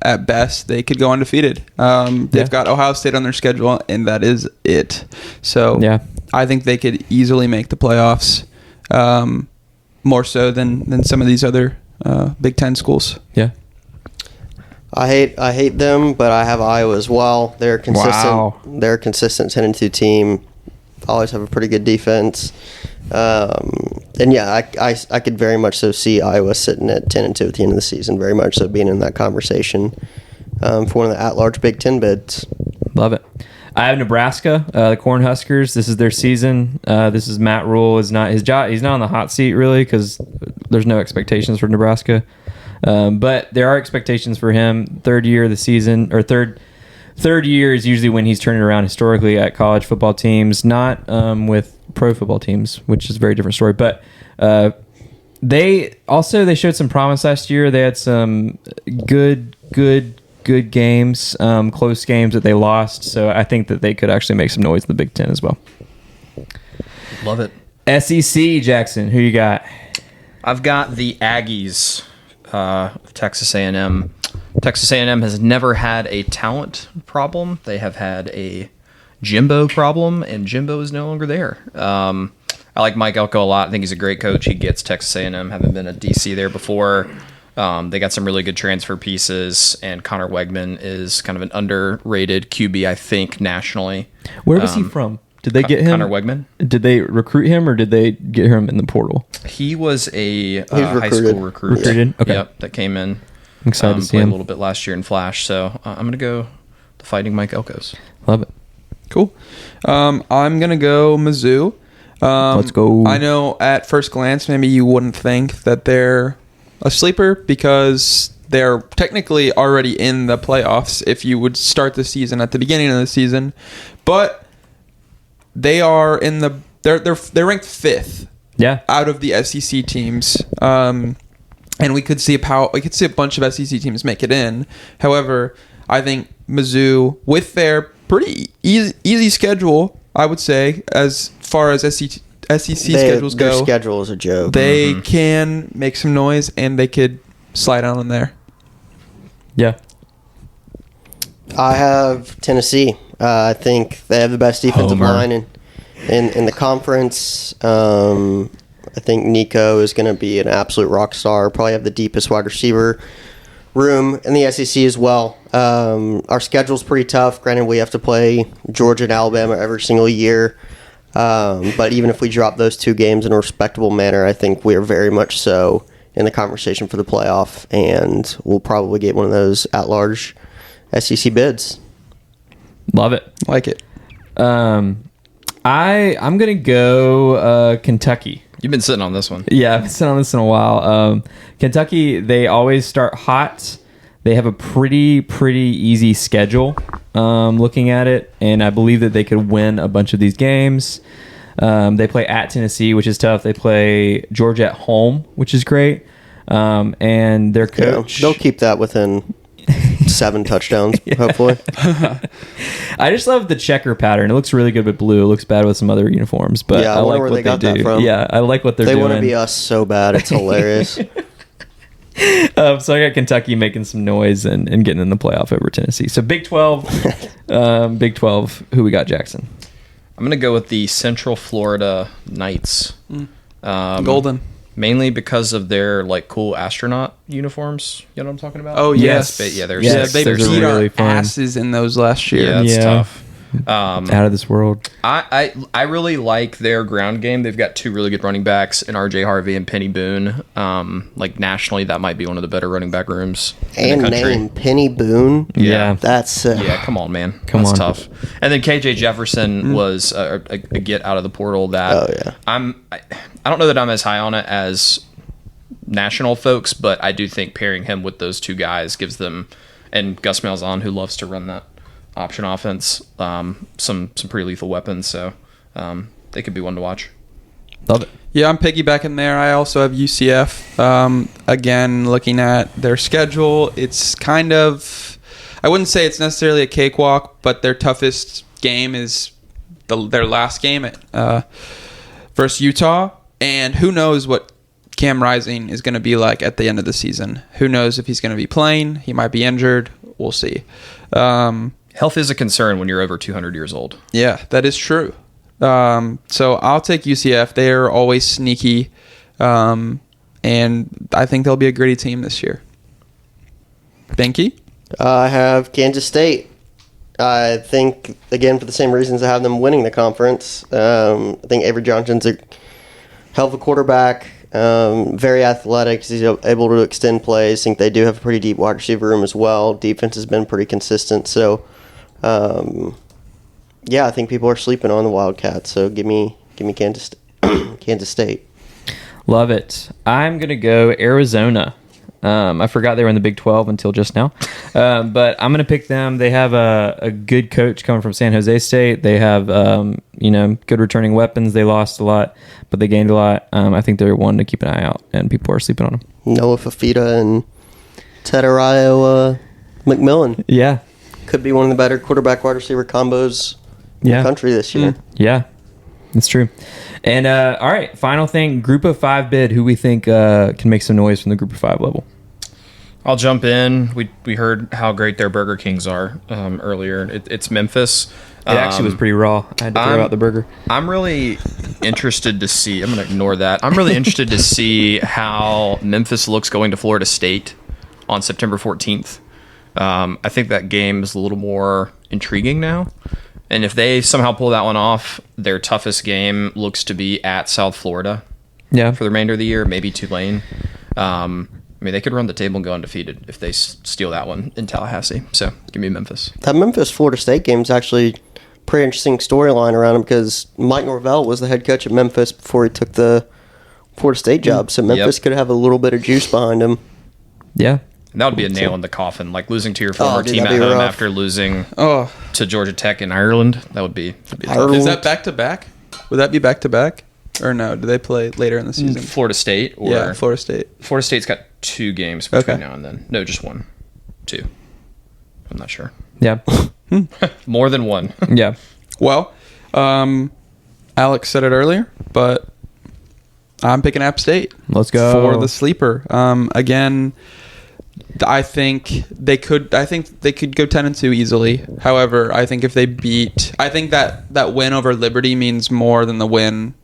At best, they could go undefeated. They've got Ohio State on their schedule, and that is it. So I think they could easily make the playoffs, more so than some of these other Big Ten schools. Yeah. I hate them, but I have Iowa as well. They're consistent. Wow. They're a consistent 10-2 team. Always have a pretty good defense. And yeah, I could very much so see Iowa sitting at 10-2 at the end of the season. Very much so being in that conversation for one of the at-large Big Ten bids. Love it. I have Nebraska, the Cornhuskers. This is their season. This is Matt Rule. Is not his job. He's not on the hot seat really because there's no expectations for Nebraska. But there are expectations for him. Third year of the season, or third year is usually when he's turning around historically at college football teams, not with pro football teams, which is a very different story. But they showed some promise last year. They had some good games, close games that they lost. So I think that they could actually make some noise in the Big Ten as well. Love it. SEC, Jackson, who you got? I've got the Aggies of Texas A&M. Texas A&M has never had a talent problem. They have had a Jimbo problem, and Jimbo is no longer there. I like Mike Elko a lot. I think he's a great coach. He gets Texas A&M, having been a DC there before. They got some really good transfer pieces, and Connor Wegman is kind of an underrated QB, I think, nationally. Where was he from? Did they get him? Connor Wegman? Did they recruit him, or did they get him in the portal? He was a high recruited. school recruit. Recruited? Okay. Yep, that came in. I'm excited to see played him. a little bit last year in Flash, so I'm going to go the Fighting Mike Elkos. Love it. Cool. I'm going to go Mizzou. Let's go. I know at first glance, maybe you wouldn't think that they're a sleeper because they're technically already in the playoffs if you would start the season at the beginning of the season. But they are in the they're ranked 5th out of the SEC teams. And we could see a bunch of SEC teams make it in. However, I think Mizzou, with their pretty easy schedule, I would say, as far as SEC schedules go, their schedule is a joke. they can make some noise and they could slide on in there. Yeah. I have Tennessee. I think they have the best defensive Homer. line in the conference. I think Nico is going to be an absolute rock star. Probably have the deepest wide receiver room in the SEC as well. Our schedule's pretty tough. Granted, we have to play Georgia and Alabama every single year. But even if we drop those 2 games in a respectable manner, I think we are very much so in the conversation for the playoff, and we'll probably get one of those at-large SEC bids. Love it. Like it. I'm gonna go Kentucky. You've been sitting on this one. Yeah, I've been sitting on this in a while. Kentucky, they always start hot. They have a pretty easy schedule, looking at it, and I believe that they could win a bunch of these games. They play at Tennessee, which is tough. They play Georgia at home, which is great. And their coach... they'll keep that within 7 touchdowns, hopefully. I just love the checker pattern. It looks really good with blue. It looks bad with some other uniforms, but Yeah, I I wonder like where what they got do. that from. Yeah, I like what they're They doing. want to be us so bad. It's hilarious. So I got Kentucky making some noise and getting in the playoff over Tennessee. So Big 12, Big 12. Who we got, Jackson? I'm gonna go with the Central Florida Knights. Golden. Mainly because of their like cool astronaut uniforms. You know what I'm talking about? Oh, yes. But yeah, they're Yes, They those are beat really our fun. asses in those last year. yeah, it's Yeah. tough. Out of this world. I really like their ground game. They've got 2 really good running backs in RJ Harvey and Penny Boone. Like nationally, that might be one of the better running back rooms in And the country. name Penny Boone. Yeah. That's sick. Yeah, come on, man. Come That's on. tough. And then KJ Jefferson was a get out of the portal that Oh, yeah. I don't know that I'm as high on it as national folks, but I do think pairing him with those 2 guys gives them, and Gus Malzahn, who loves to run that option offense, some pretty lethal weapons. So they could be one to watch. Love it. Yeah, I'm piggybacking there. I also have UCF. Again, looking at their schedule, it's kind of, I wouldn't say it's necessarily a cakewalk, but their toughest game is their last game at versus Utah. And who knows what Cam Rising is going to be like at the end of the season. Who knows if he's going to be playing. He might be injured. We'll see. Health is a concern when you're over 200 years old. Yeah, that is true. So I'll take UCF. They're always sneaky. And I think they'll be a gritty team this year. Binky? I have Kansas State. I think, again, for the same reasons I have them winning the conference. I think Avery Johnson's a hell of a quarterback. Very athletic. He's able to extend plays. I think they do have a pretty deep wide receiver room as well. Defense has been pretty consistent. So, yeah, I think people are sleeping on the Wildcats. So give me Kansas State. Love it. I'm going to go Arizona. I forgot they were in the Big 12 until just now. But I'm going to pick them. They have a good coach coming from San Jose State. They have, good returning weapons. They lost a lot, but they gained a lot. I think they're one to keep an eye out, and people are sleeping on them. Noah Fafita and Tederayo McMillan Yeah. could be one of the better quarterback wide receiver combos in Yeah. the country this year. Yeah. That's true. And, all right, final thing, Group of 5 bid. Who we think can make some noise from the Group of 5 level? I'll jump in. We heard how great their Burger Kings are earlier. It's Memphis. It actually was pretty raw. I had to throw out the burger. I'm really interested to see. I'm going to ignore that. I'm really interested to see how Memphis looks going to Florida State on September 14th. I think that game is a little more intriguing now. And if they somehow pull that one off, their toughest game looks to be at South Florida Yeah. for the remainder of the year, maybe Tulane. I mean, they could run the table and go undefeated if they steal that one in Tallahassee. So give me Memphis. That Memphis-Florida State game is actually a pretty interesting storyline around him because Mike Norvell was the head coach at Memphis before he took the Florida State job. So Memphis could have a little bit of juice behind him. Yeah. And that would be a nail in the coffin. Like losing to your former dude, team at that'd be home rough. after losing Oh, to Georgia Tech in Ireland. That would be tough. Ireland. is that back-to-back? Would that be back-to-back? Or no? Do they play later in the season? Florida State or Yeah, Florida State. Florida State's got 2 games between Okay. now and then. No, just 1. 2. I'm not sure. Yeah. More than 1. Yeah. Well, Alex said it earlier, but I'm picking App State. Let's go. For the sleeper. Again, I think they could go 10-2 easily. However, I think if they I think that win over Liberty means more than the win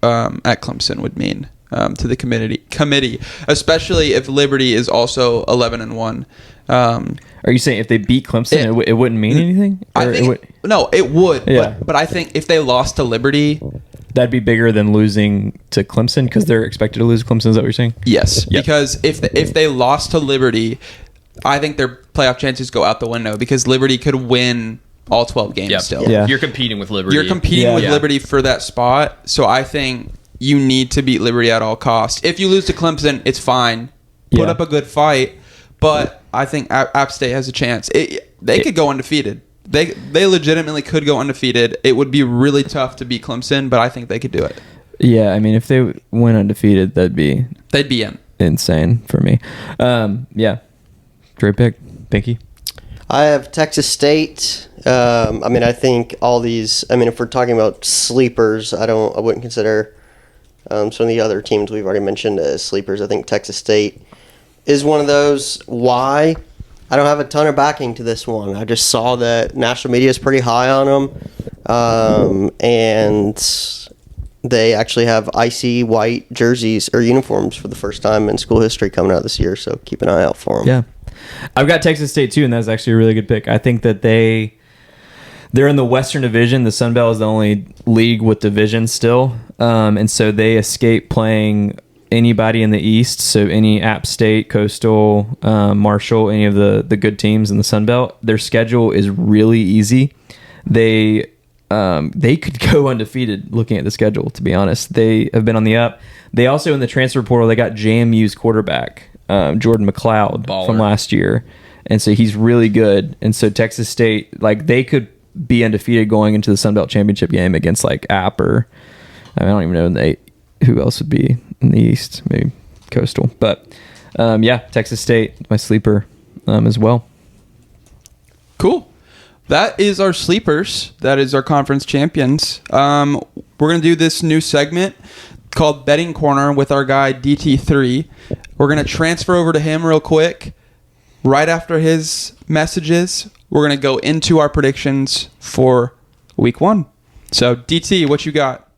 at Clemson would mean to the committee, especially if Liberty is also 11-1. Are you saying if they beat Clemson, it wouldn't mean anything? I Or think no, it would. Yeah. But I think if they lost to Liberty, that'd be bigger than losing to Clemson because they're expected to lose to Clemson. Is that what you're saying? yes, Yep. because if they lost to Liberty, I think their playoff chances go out the window because Liberty could win all 12 games Yep. still. Yeah. You're competing with Liberty. You're competing Yeah. with Yeah. Liberty for that spot, so I think you need to beat Liberty at all costs. If you lose to Clemson, it's fine. Put up a good fight, but I think App State has a chance. They could go undefeated. They legitimately could go undefeated. It would be really tough to beat Clemson, but I think they could do it. Yeah, I mean, if they went undefeated, they'd be in. Insane for me. Yeah, great pick, Pinky. I have Texas State. I think all these. If we're talking about sleepers, I wouldn't consider some of the other teams we've already mentioned as sleepers. I think Texas State is one of those. Why? I don't have a ton of backing to this one. I just saw that national media is pretty high on them, and they actually have icy white jerseys or uniforms for the first time in school history coming out this year. So keep an eye out for them. Yeah, I've got Texas State too, and that's actually a really good pick. I think that they're in the Western Division. The Sun Belt is the only league with division still, and so they escape playing anybody in the East. So any App State, Coastal, Marshall, any of the good teams in the Sun Belt. Their schedule is really easy. They could go undefeated looking at the schedule, to be honest. They have been on the up. They also, in the transfer portal, they got JMU's quarterback, Jordan McLeod, from last year. And so he's really good. And so Texas State, they could be undefeated going into the Sun Belt Championship game against, App or... I don't even know who else would be in the East. Maybe Coastal. But, Texas State, my sleeper as well. Cool. That is our sleepers. That is our conference champions. We're going to do this new segment called Betting Corner with our guy DT3. We're going to transfer over to him real quick. Right after his messages, we're going to go into our predictions for week 1. So, DT, what you got?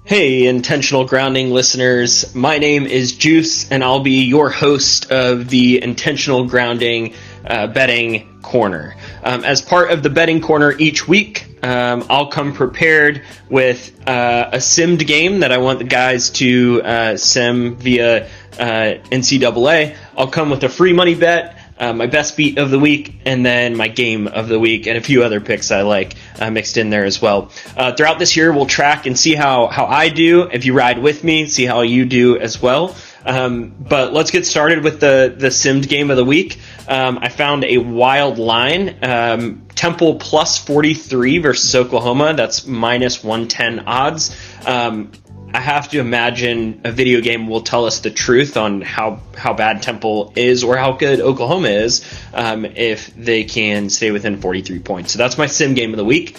Hey, Intentional Grounding listeners. My name is Juice, and I'll be your host of the Intentional Grounding Betting Corner. As part of the Betting Corner each week, I'll come prepared with a simmed game that I want the guys to sim via NCAA. I'll come with a free money bet, my best beat of the week, and then my game of the week, and a few other picks I like mixed in there as well. Throughout this year, we'll track and see how I do. If you ride with me, see how you do as well. But let's get started with the simmed game of the week. I found a wild line. Temple plus 43 versus Oklahoma. That's minus 110 odds. I have to imagine a video game will tell us the truth on how bad Temple is or how good Oklahoma is if they can stay within 43 points. So that's my sim game of the week.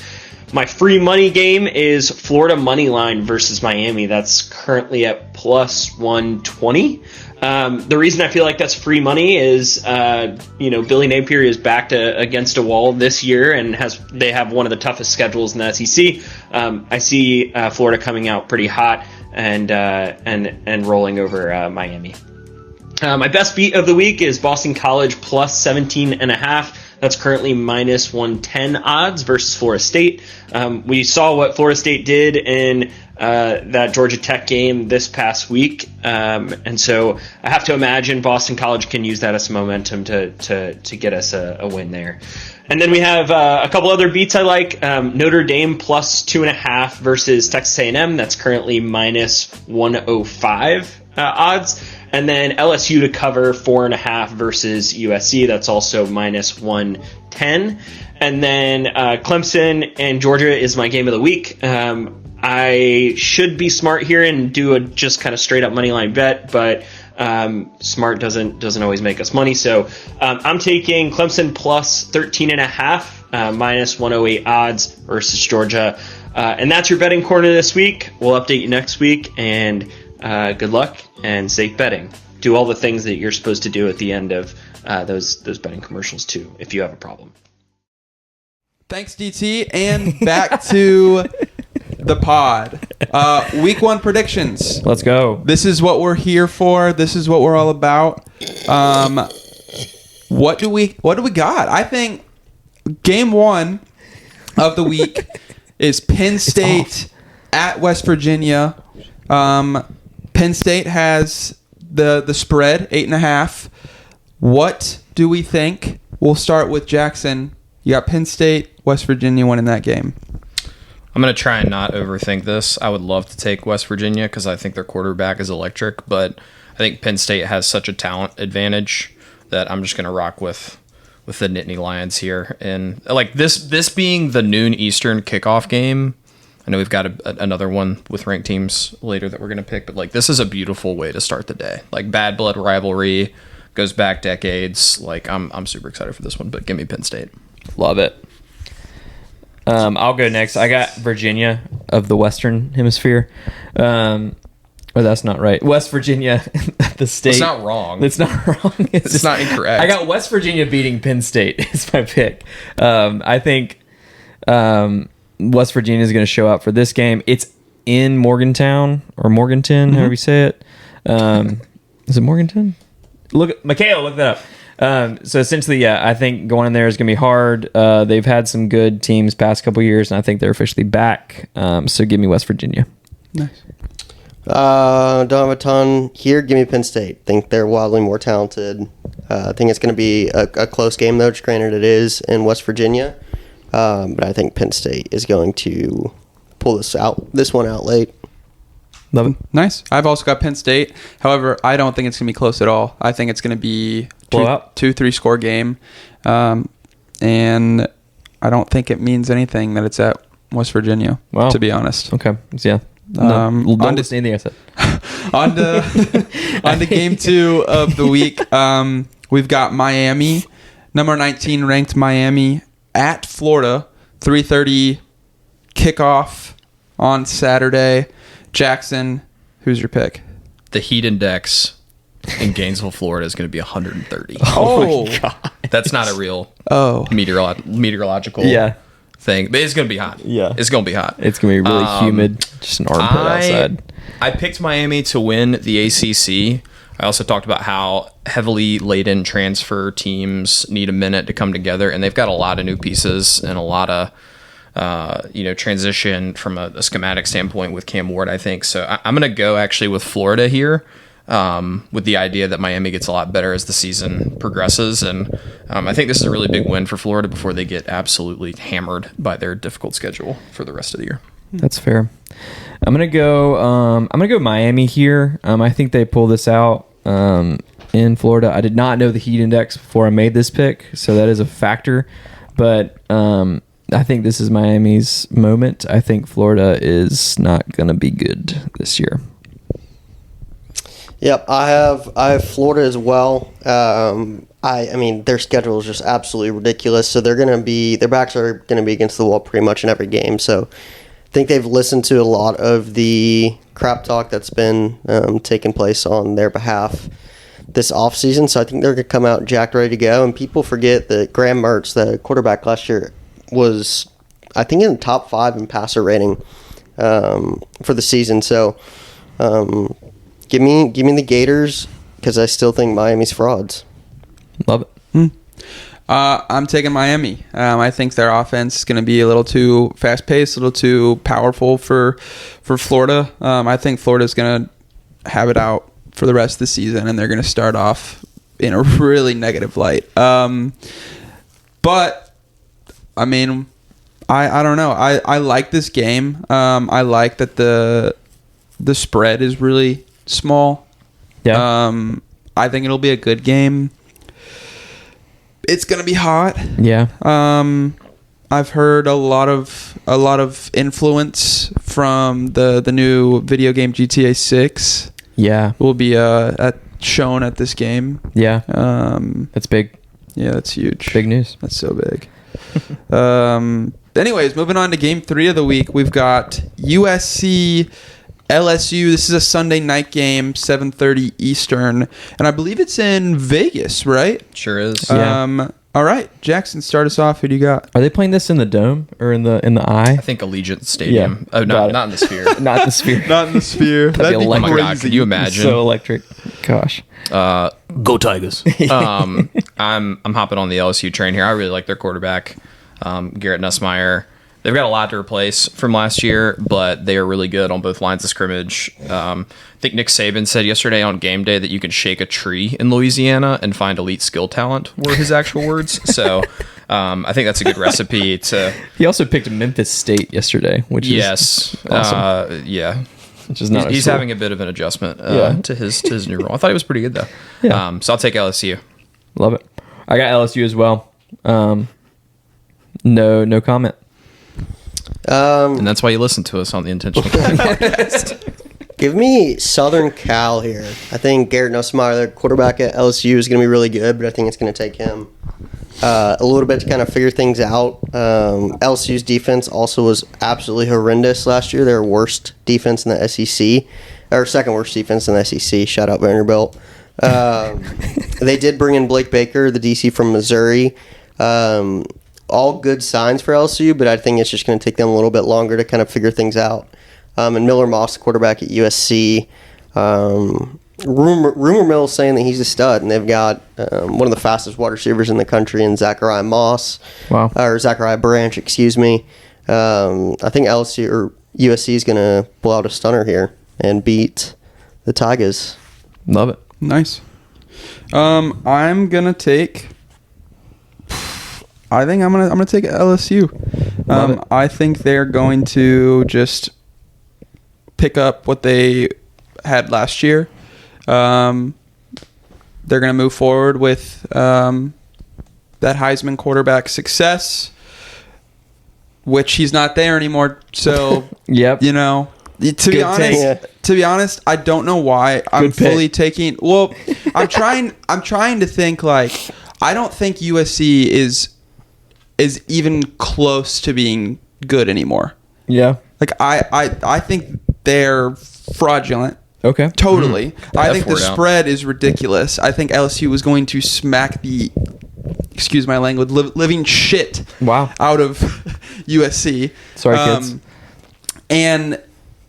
My free money game is Florida money line versus Miami. That's currently at plus 120. The reason I feel like that's free money is, Billy Napier is backed against a wall this year and they have one of the toughest schedules in the SEC. I see Florida coming out pretty hot and rolling over Miami. My best beat of the week is Boston College plus 17.5. That's currently minus 110 odds versus Florida State. We saw what Florida State did in that Georgia Tech game this past week. And so I have to imagine Boston College can use that as momentum to get us a win there. And then we have a couple other beats I like. Notre Dame plus 2.5 versus Texas A&M. That's currently minus 105 odds. And then LSU to cover 4.5 versus USC. That's also minus 110. And then Clemson and Georgia is my game of the week. I should be smart here and do a just kind of straight up money line bet, but smart doesn't always make us money. So I'm taking Clemson plus 13.5, minus 108 odds versus Georgia. And that's your betting corner this week. We'll update you next week, and good luck and safe betting. Do all the things that you're supposed to do at the end of those betting commercials too, if you have a problem. Thanks, DT. And back to the pod. Week 1 predictions. Let's go. This is what we're here for. This is what we're all about. What do we got? I think game 1 of the week is Penn State at West Virginia. Penn State has the spread 8.5. What do we think? We'll start with Jackson. You got Penn State, West Virginia winning that game. I'm going to try and not overthink this. I would love to take West Virginia because I think their quarterback is electric, but I think Penn State has such a talent advantage that I'm just going to rock with the Nittany Lions here. And like this being the noon Eastern kickoff game, I know we've got another one with ranked teams later that we're going to pick, but like this is a beautiful way to start the day. Like bad blood rivalry goes back decades. Like I'm super excited for this one, but give me Penn State. Love it. I'll go next. I got Virginia of the Western Hemisphere. Or that's not right. West Virginia, the state. It's not wrong. It's not wrong. It's not incorrect. I got West Virginia beating Penn State is my pick. I think West Virginia is going to show up for this game. It's in Morgantown or Morganton, however you say it. Is it Morganton? Michaela, look that up. So essentially, yeah, I think going in there is going to be hard. They've had some good teams past couple years, and I think they're officially back. So give me West Virginia. Nice. Don't have a ton here. Give me Penn State. Think they're wildly more talented. I think it's going to be a close game, though. Just granted, it is in West Virginia, but I think Penn State is going to pull this one out late. Love it. Nice. I've also got Penn State. However, I don't think it's going to be close at all. I think it's going to be Blowout? 2-3 score game. And I don't think it means anything that it's at West Virginia, to be honest. Okay. Yeah. Don't listen to anything I said. on to game 2 of the week. We've got Miami, number 19 ranked Miami at Florida, 3:30 kickoff on Saturday. Jackson, who's your pick? The heat index in Gainesville, Florida is going to be 130. Oh, my God. That's not a real meteorological thing. But it's going to be hot. Yeah. It's going to be hot. It's going to be really humid. Just an armpit outside. I picked Miami to win the ACC. I also talked about how heavily laden transfer teams need a minute to come together, and they've got a lot of new pieces and a lot of transition from a schematic standpoint with Cam Ward, I think. So I'm going to go actually with Florida here, with the idea that Miami gets a lot better as the season progresses. And I think this is a really big win for Florida before they get absolutely hammered by their difficult schedule for the rest of the year. That's fair. I'm gonna go Miami here. I think they pull this out in Florida. I did not know the heat index before I made this pick, so that is a factor. But I think this is Miami's moment. I think Florida is not gonna be good this year. Yep, I have Florida as well. I mean their schedule is just absolutely ridiculous. So their backs are gonna be against the wall pretty much in every game. So I think they've listened to a lot of the crap talk that's been taking place on their behalf this offseason. So I think they're going to come out jacked, ready to go. And people forget that Graham Mertz, the quarterback last year, was, I think, in the top 5 in passer rating for the season. So give me the Gators because I still think Miami's frauds. Love it. I'm taking Miami. I think their offense is going to be a little too fast-paced, a little too powerful for Florida. I think Florida's going to have it out for the rest of the season, and they're going to start off in a really negative light. But, I mean, I don't know. I like this game. I like that the spread is really small. Yeah. I think it'll be a good game. It's gonna be hot. Yeah. I've heard a lot of influence from the new video game GTA 6. Yeah. Will be shown at this game. Yeah. That's big. Yeah, that's huge. Big news. That's so big. Anyways, moving on to game 3 of the week, we've got USC LSU. This is a Sunday night game, 7:30 Eastern, and I believe it's in Vegas, right? Sure is. Yeah. All right, Jackson, start us off. Who do you got? Are they playing this in the dome or in the eye? I think Allegiant Stadium. Yeah, oh, not in the Sphere. Not the Sphere. Not in the Sphere. That'd be Oh my God, can you imagine? So electric. Gosh. Go Tigers. I'm hopping on the LSU train here. I really like their quarterback, Garrett Nussmeier. They've got a lot to replace from last year, but they are really good on both lines of scrimmage. I think Nick Saban said yesterday on game day that you can shake a tree in Louisiana and find elite skill talent, were his actual words. So I think that's a good recipe to. He also picked Memphis State yesterday, which Yes. is awesome. Yeah. Which is not He's having a bit of an adjustment to his new role. I thought he was pretty good though. Yeah. So I'll take LSU. Love it. I got LSU as well. No comment. And that's why you listen to us on the Intentional Grinding podcast. Give me Southern Cal here. I think Garrett Nussmeier, their quarterback at LSU, is going to be really good, but I think it's going to take him a little bit to kind of figure things out. LSU's defense also was absolutely horrendous last year. Their worst defense in the SEC, or second worst defense in the SEC. Shout out Vanderbilt. They did bring in Blake Baker, the DC from Missouri. All good signs for LSU, but I think it's just going to take them a little bit longer to kind of figure things out. And Miller Moss, the quarterback at USC. Rumor mill is saying that he's a stud, and they've got one of the fastest wide receivers in the country in Zachariah Moss. Wow. Or Zachariah Branch, excuse me. I think LSU or USC is going to pull out a stunner here and beat the Tigers. Love it. Nice. I'm gonna take. I think I'm gonna take LSU. I think they're going to just pick up what they had last year. They're gonna move forward with that Heisman quarterback success, which he's not there anymore. So Yep. you know. To be honest, I don't know why I'm fully taking. Well, I'm trying to think like I don't think USC is even close to being good anymore. Yeah. Like I think they're fraudulent. Okay. Totally. I think the F-word out. spread is ridiculous. I think LSU was going to smack the, excuse my language, living shit Wow. out of USC. Sorry, kids. And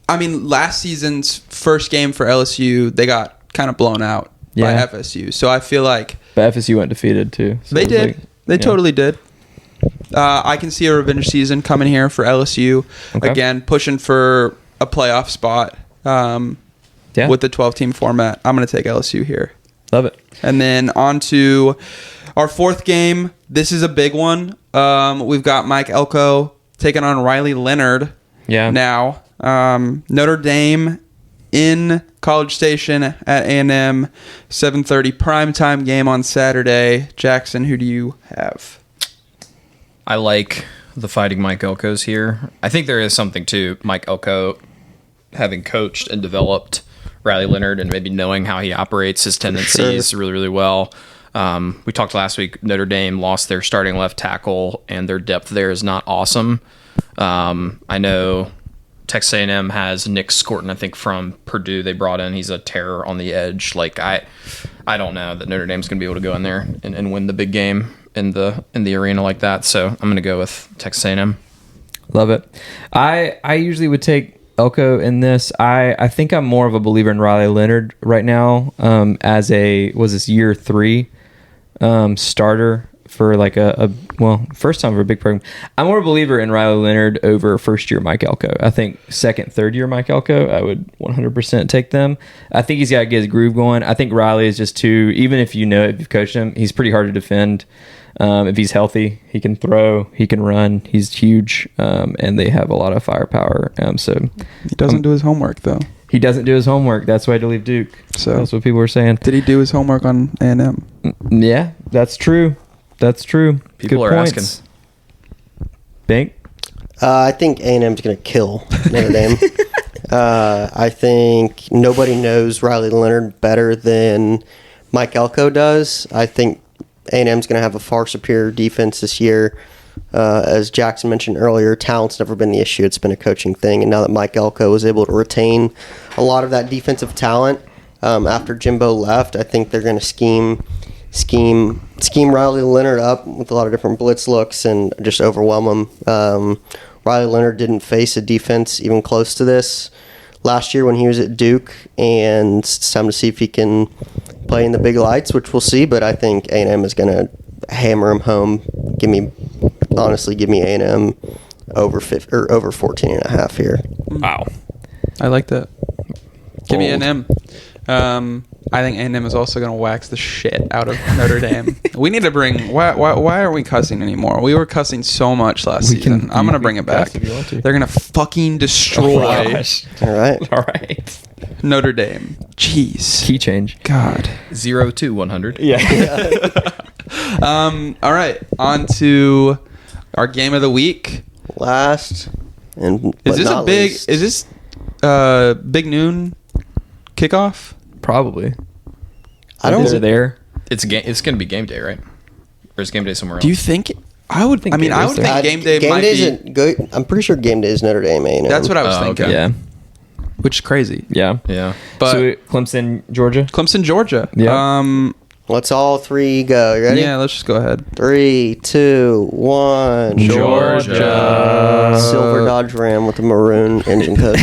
I mean, last season's first game for LSU, they got kind of blown out by Yeah. FSU. So I feel like But FSU went defeated too. So they it was did. like- They yeah. totally did. I can see a revenge season coming here for LSU. Okay. Again, pushing for a playoff spot Yeah. with the 12-team format. I'm going to take LSU here. Love it. And then on to our fourth game. This is a big one. We've got Mike Elko taking on Riley Leonard. Yeah. Now, Notre Dame in College Station at A&M, 7:30 primetime game on Saturday. Jackson, who do you have? I like the Fighting Mike Elkos here. I think there is something to Mike Elko having coached and developed Riley Leonard and maybe knowing how he operates his tendencies really, really well. We talked last week, Notre Dame lost their starting left tackle, and their depth there is not awesome. I know Texas A&M has Nick Scorton, I think, from Purdue. They brought in. He's a terror on the edge. Like I don't know that Notre Dame's going to be able to go in there and win the big game in the arena like that. So I'm going to go with Texas A&M. Love it. I usually would take Elko in this. I think I'm more of a believer in Riley Leonard right now as this year 3 starter for like first time for a big program. I'm more a believer in Riley Leonard over first year Mike Elko. I think second, third year Mike Elko, I would 100% take them. I think he's got to get his groove going. I think Riley is just too, even if you've coached him, he's pretty hard to defend. If he's healthy, he can throw, he can run, he's huge, and they have a lot of firepower. So He doesn't do his homework, though. he doesn't do his homework. That's why to leave Duke. So that's what people were saying. did he do his homework on A&M? Yeah, that's true. That's true. People Good are points. asking. I think A&M's going to kill Notre Dame. I think nobody knows Riley Leonard better than Mike Elko does. I think A&M's going to have a far superior defense this year. As Jackson mentioned earlier, talent's never been the issue. It's been a coaching thing. And now that Mike Elko was able to retain a lot of that defensive talent after Jimbo left, I think they're going to scheme Riley Leonard up with a lot of different blitz looks and just overwhelm him. Riley Leonard didn't face a defense even close to this last year when he was at Duke, and it's time to see if he can play in the big lights, which we'll see. But I think A&M is going to hammer him home. Give me A&M over 14.5 here. Wow. I like that. Give me A&M. I think A&M is also going to wax the shit out of Notre Dame. We need to bring. Why aren't we cussing anymore? We were cussing so much last season. I'm going to bring it back. if you want to. They're going to fucking destroy All right. All right. Notre Dame. Jeez. Key change. God. 0-100. Yeah. All right. On to our game of the week. Last and Is this not a big? least. Is this big noon kickoff? Probably. I don't. Is it there? It's going to be game day, right? Or is game day somewhere else? Do you think? I would. think I mean, it I is would there. think game day Game might day be. isn't good. I'm pretty sure game day is Notre Dame. A&M. That's what I was Oh, thinking. okay. Yeah. Which is crazy. Yeah. Yeah. But So Clemson, Georgia. Clemson, Georgia. Yeah. Let's all three go. You ready? Yeah. Let's just go ahead. 3, 2, 1. Georgia. Silver Dodge Ram with a maroon engine code.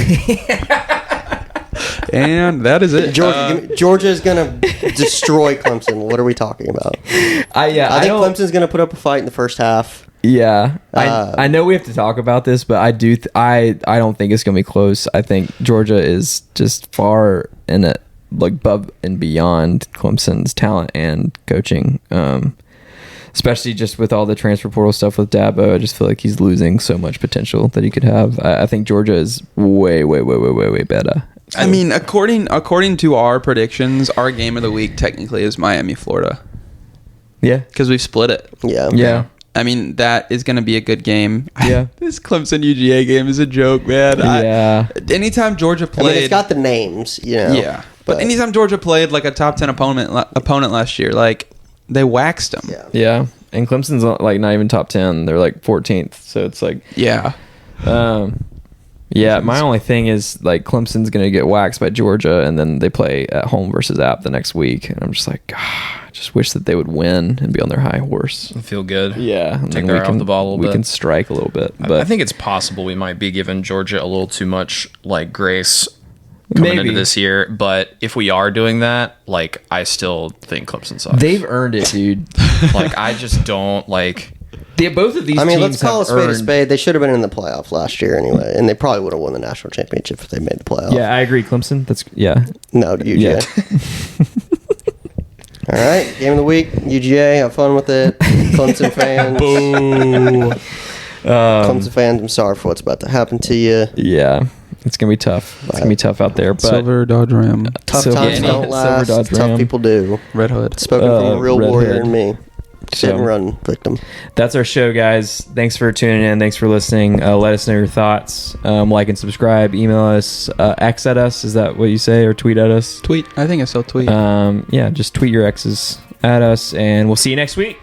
And that is it. Georgia is gonna destroy Clemson. What are we talking about? I think don't- Clemson's gonna put up a fight in the first half. Yeah, Uh, I know we have to talk about this, but I do. I don't think it's gonna be close. I think Georgia is just far in it, like above and beyond Clemson's talent and coaching. Especially just with all the transfer portal stuff with Dabo, I just feel like he's losing so much potential that he could have. I think Georgia is way better. I mean, according to our predictions, our game of the week technically is Miami, Florida, Yeah, because we've split it. Yeah. yeah, I mean, that is going to be a good game. Yeah. This Clemson UGA game is a joke, man. yeah. Anytime Georgia I played, mean, it's got the names, you know. yeah. But anytime Georgia played like a top 10 opponent last year, like they waxed them. Yeah. Yeah, and Clemson's like not even top 10. They're like 14th. So it's like, Yeah. yeah. My only thing is like Clemson's gonna get waxed by Georgia, and then they play at home versus App the next week, and I'm just like, I just wish that they would win and be on their high horse. feel good. Yeah, and Take then their eye off the ball a little we bit. can strike a little bit, I but think it's possible we might be giving Georgia a little too much like grace coming Maybe. into this year. But if we are doing that, like I still think Clemson sucks. they've earned it, dude. like I just don't like. Both of these. I mean, teams let's call a have spade a earned- spade. They should have been in the playoff last year anyway, and they probably would have won the national championship if they made the playoff. Yeah, I agree. Clemson. That's No, UGA. Yeah. All right, game of the week, UGA. Have fun with it, Clemson fans. Clemson fans, I'm sorry for what's about to happen to you. Yeah, it's gonna be tough. It's gonna be tough out there. But Silver Dodge Ram. Tough Silver- times don't Silver last. Dodge Tough Ram. people do. Red Hood. Spoken from a real Red warrior Hood. in me. Hit and So- run victim. That's our show, guys. Thanks for tuning in. Thanks for listening. Let us know your thoughts. Like and subscribe. Email us. X at us. Is that what you say? Or tweet at us? Tweet. I think I still tweet. Yeah, just tweet your X's at us, and we'll see you next week.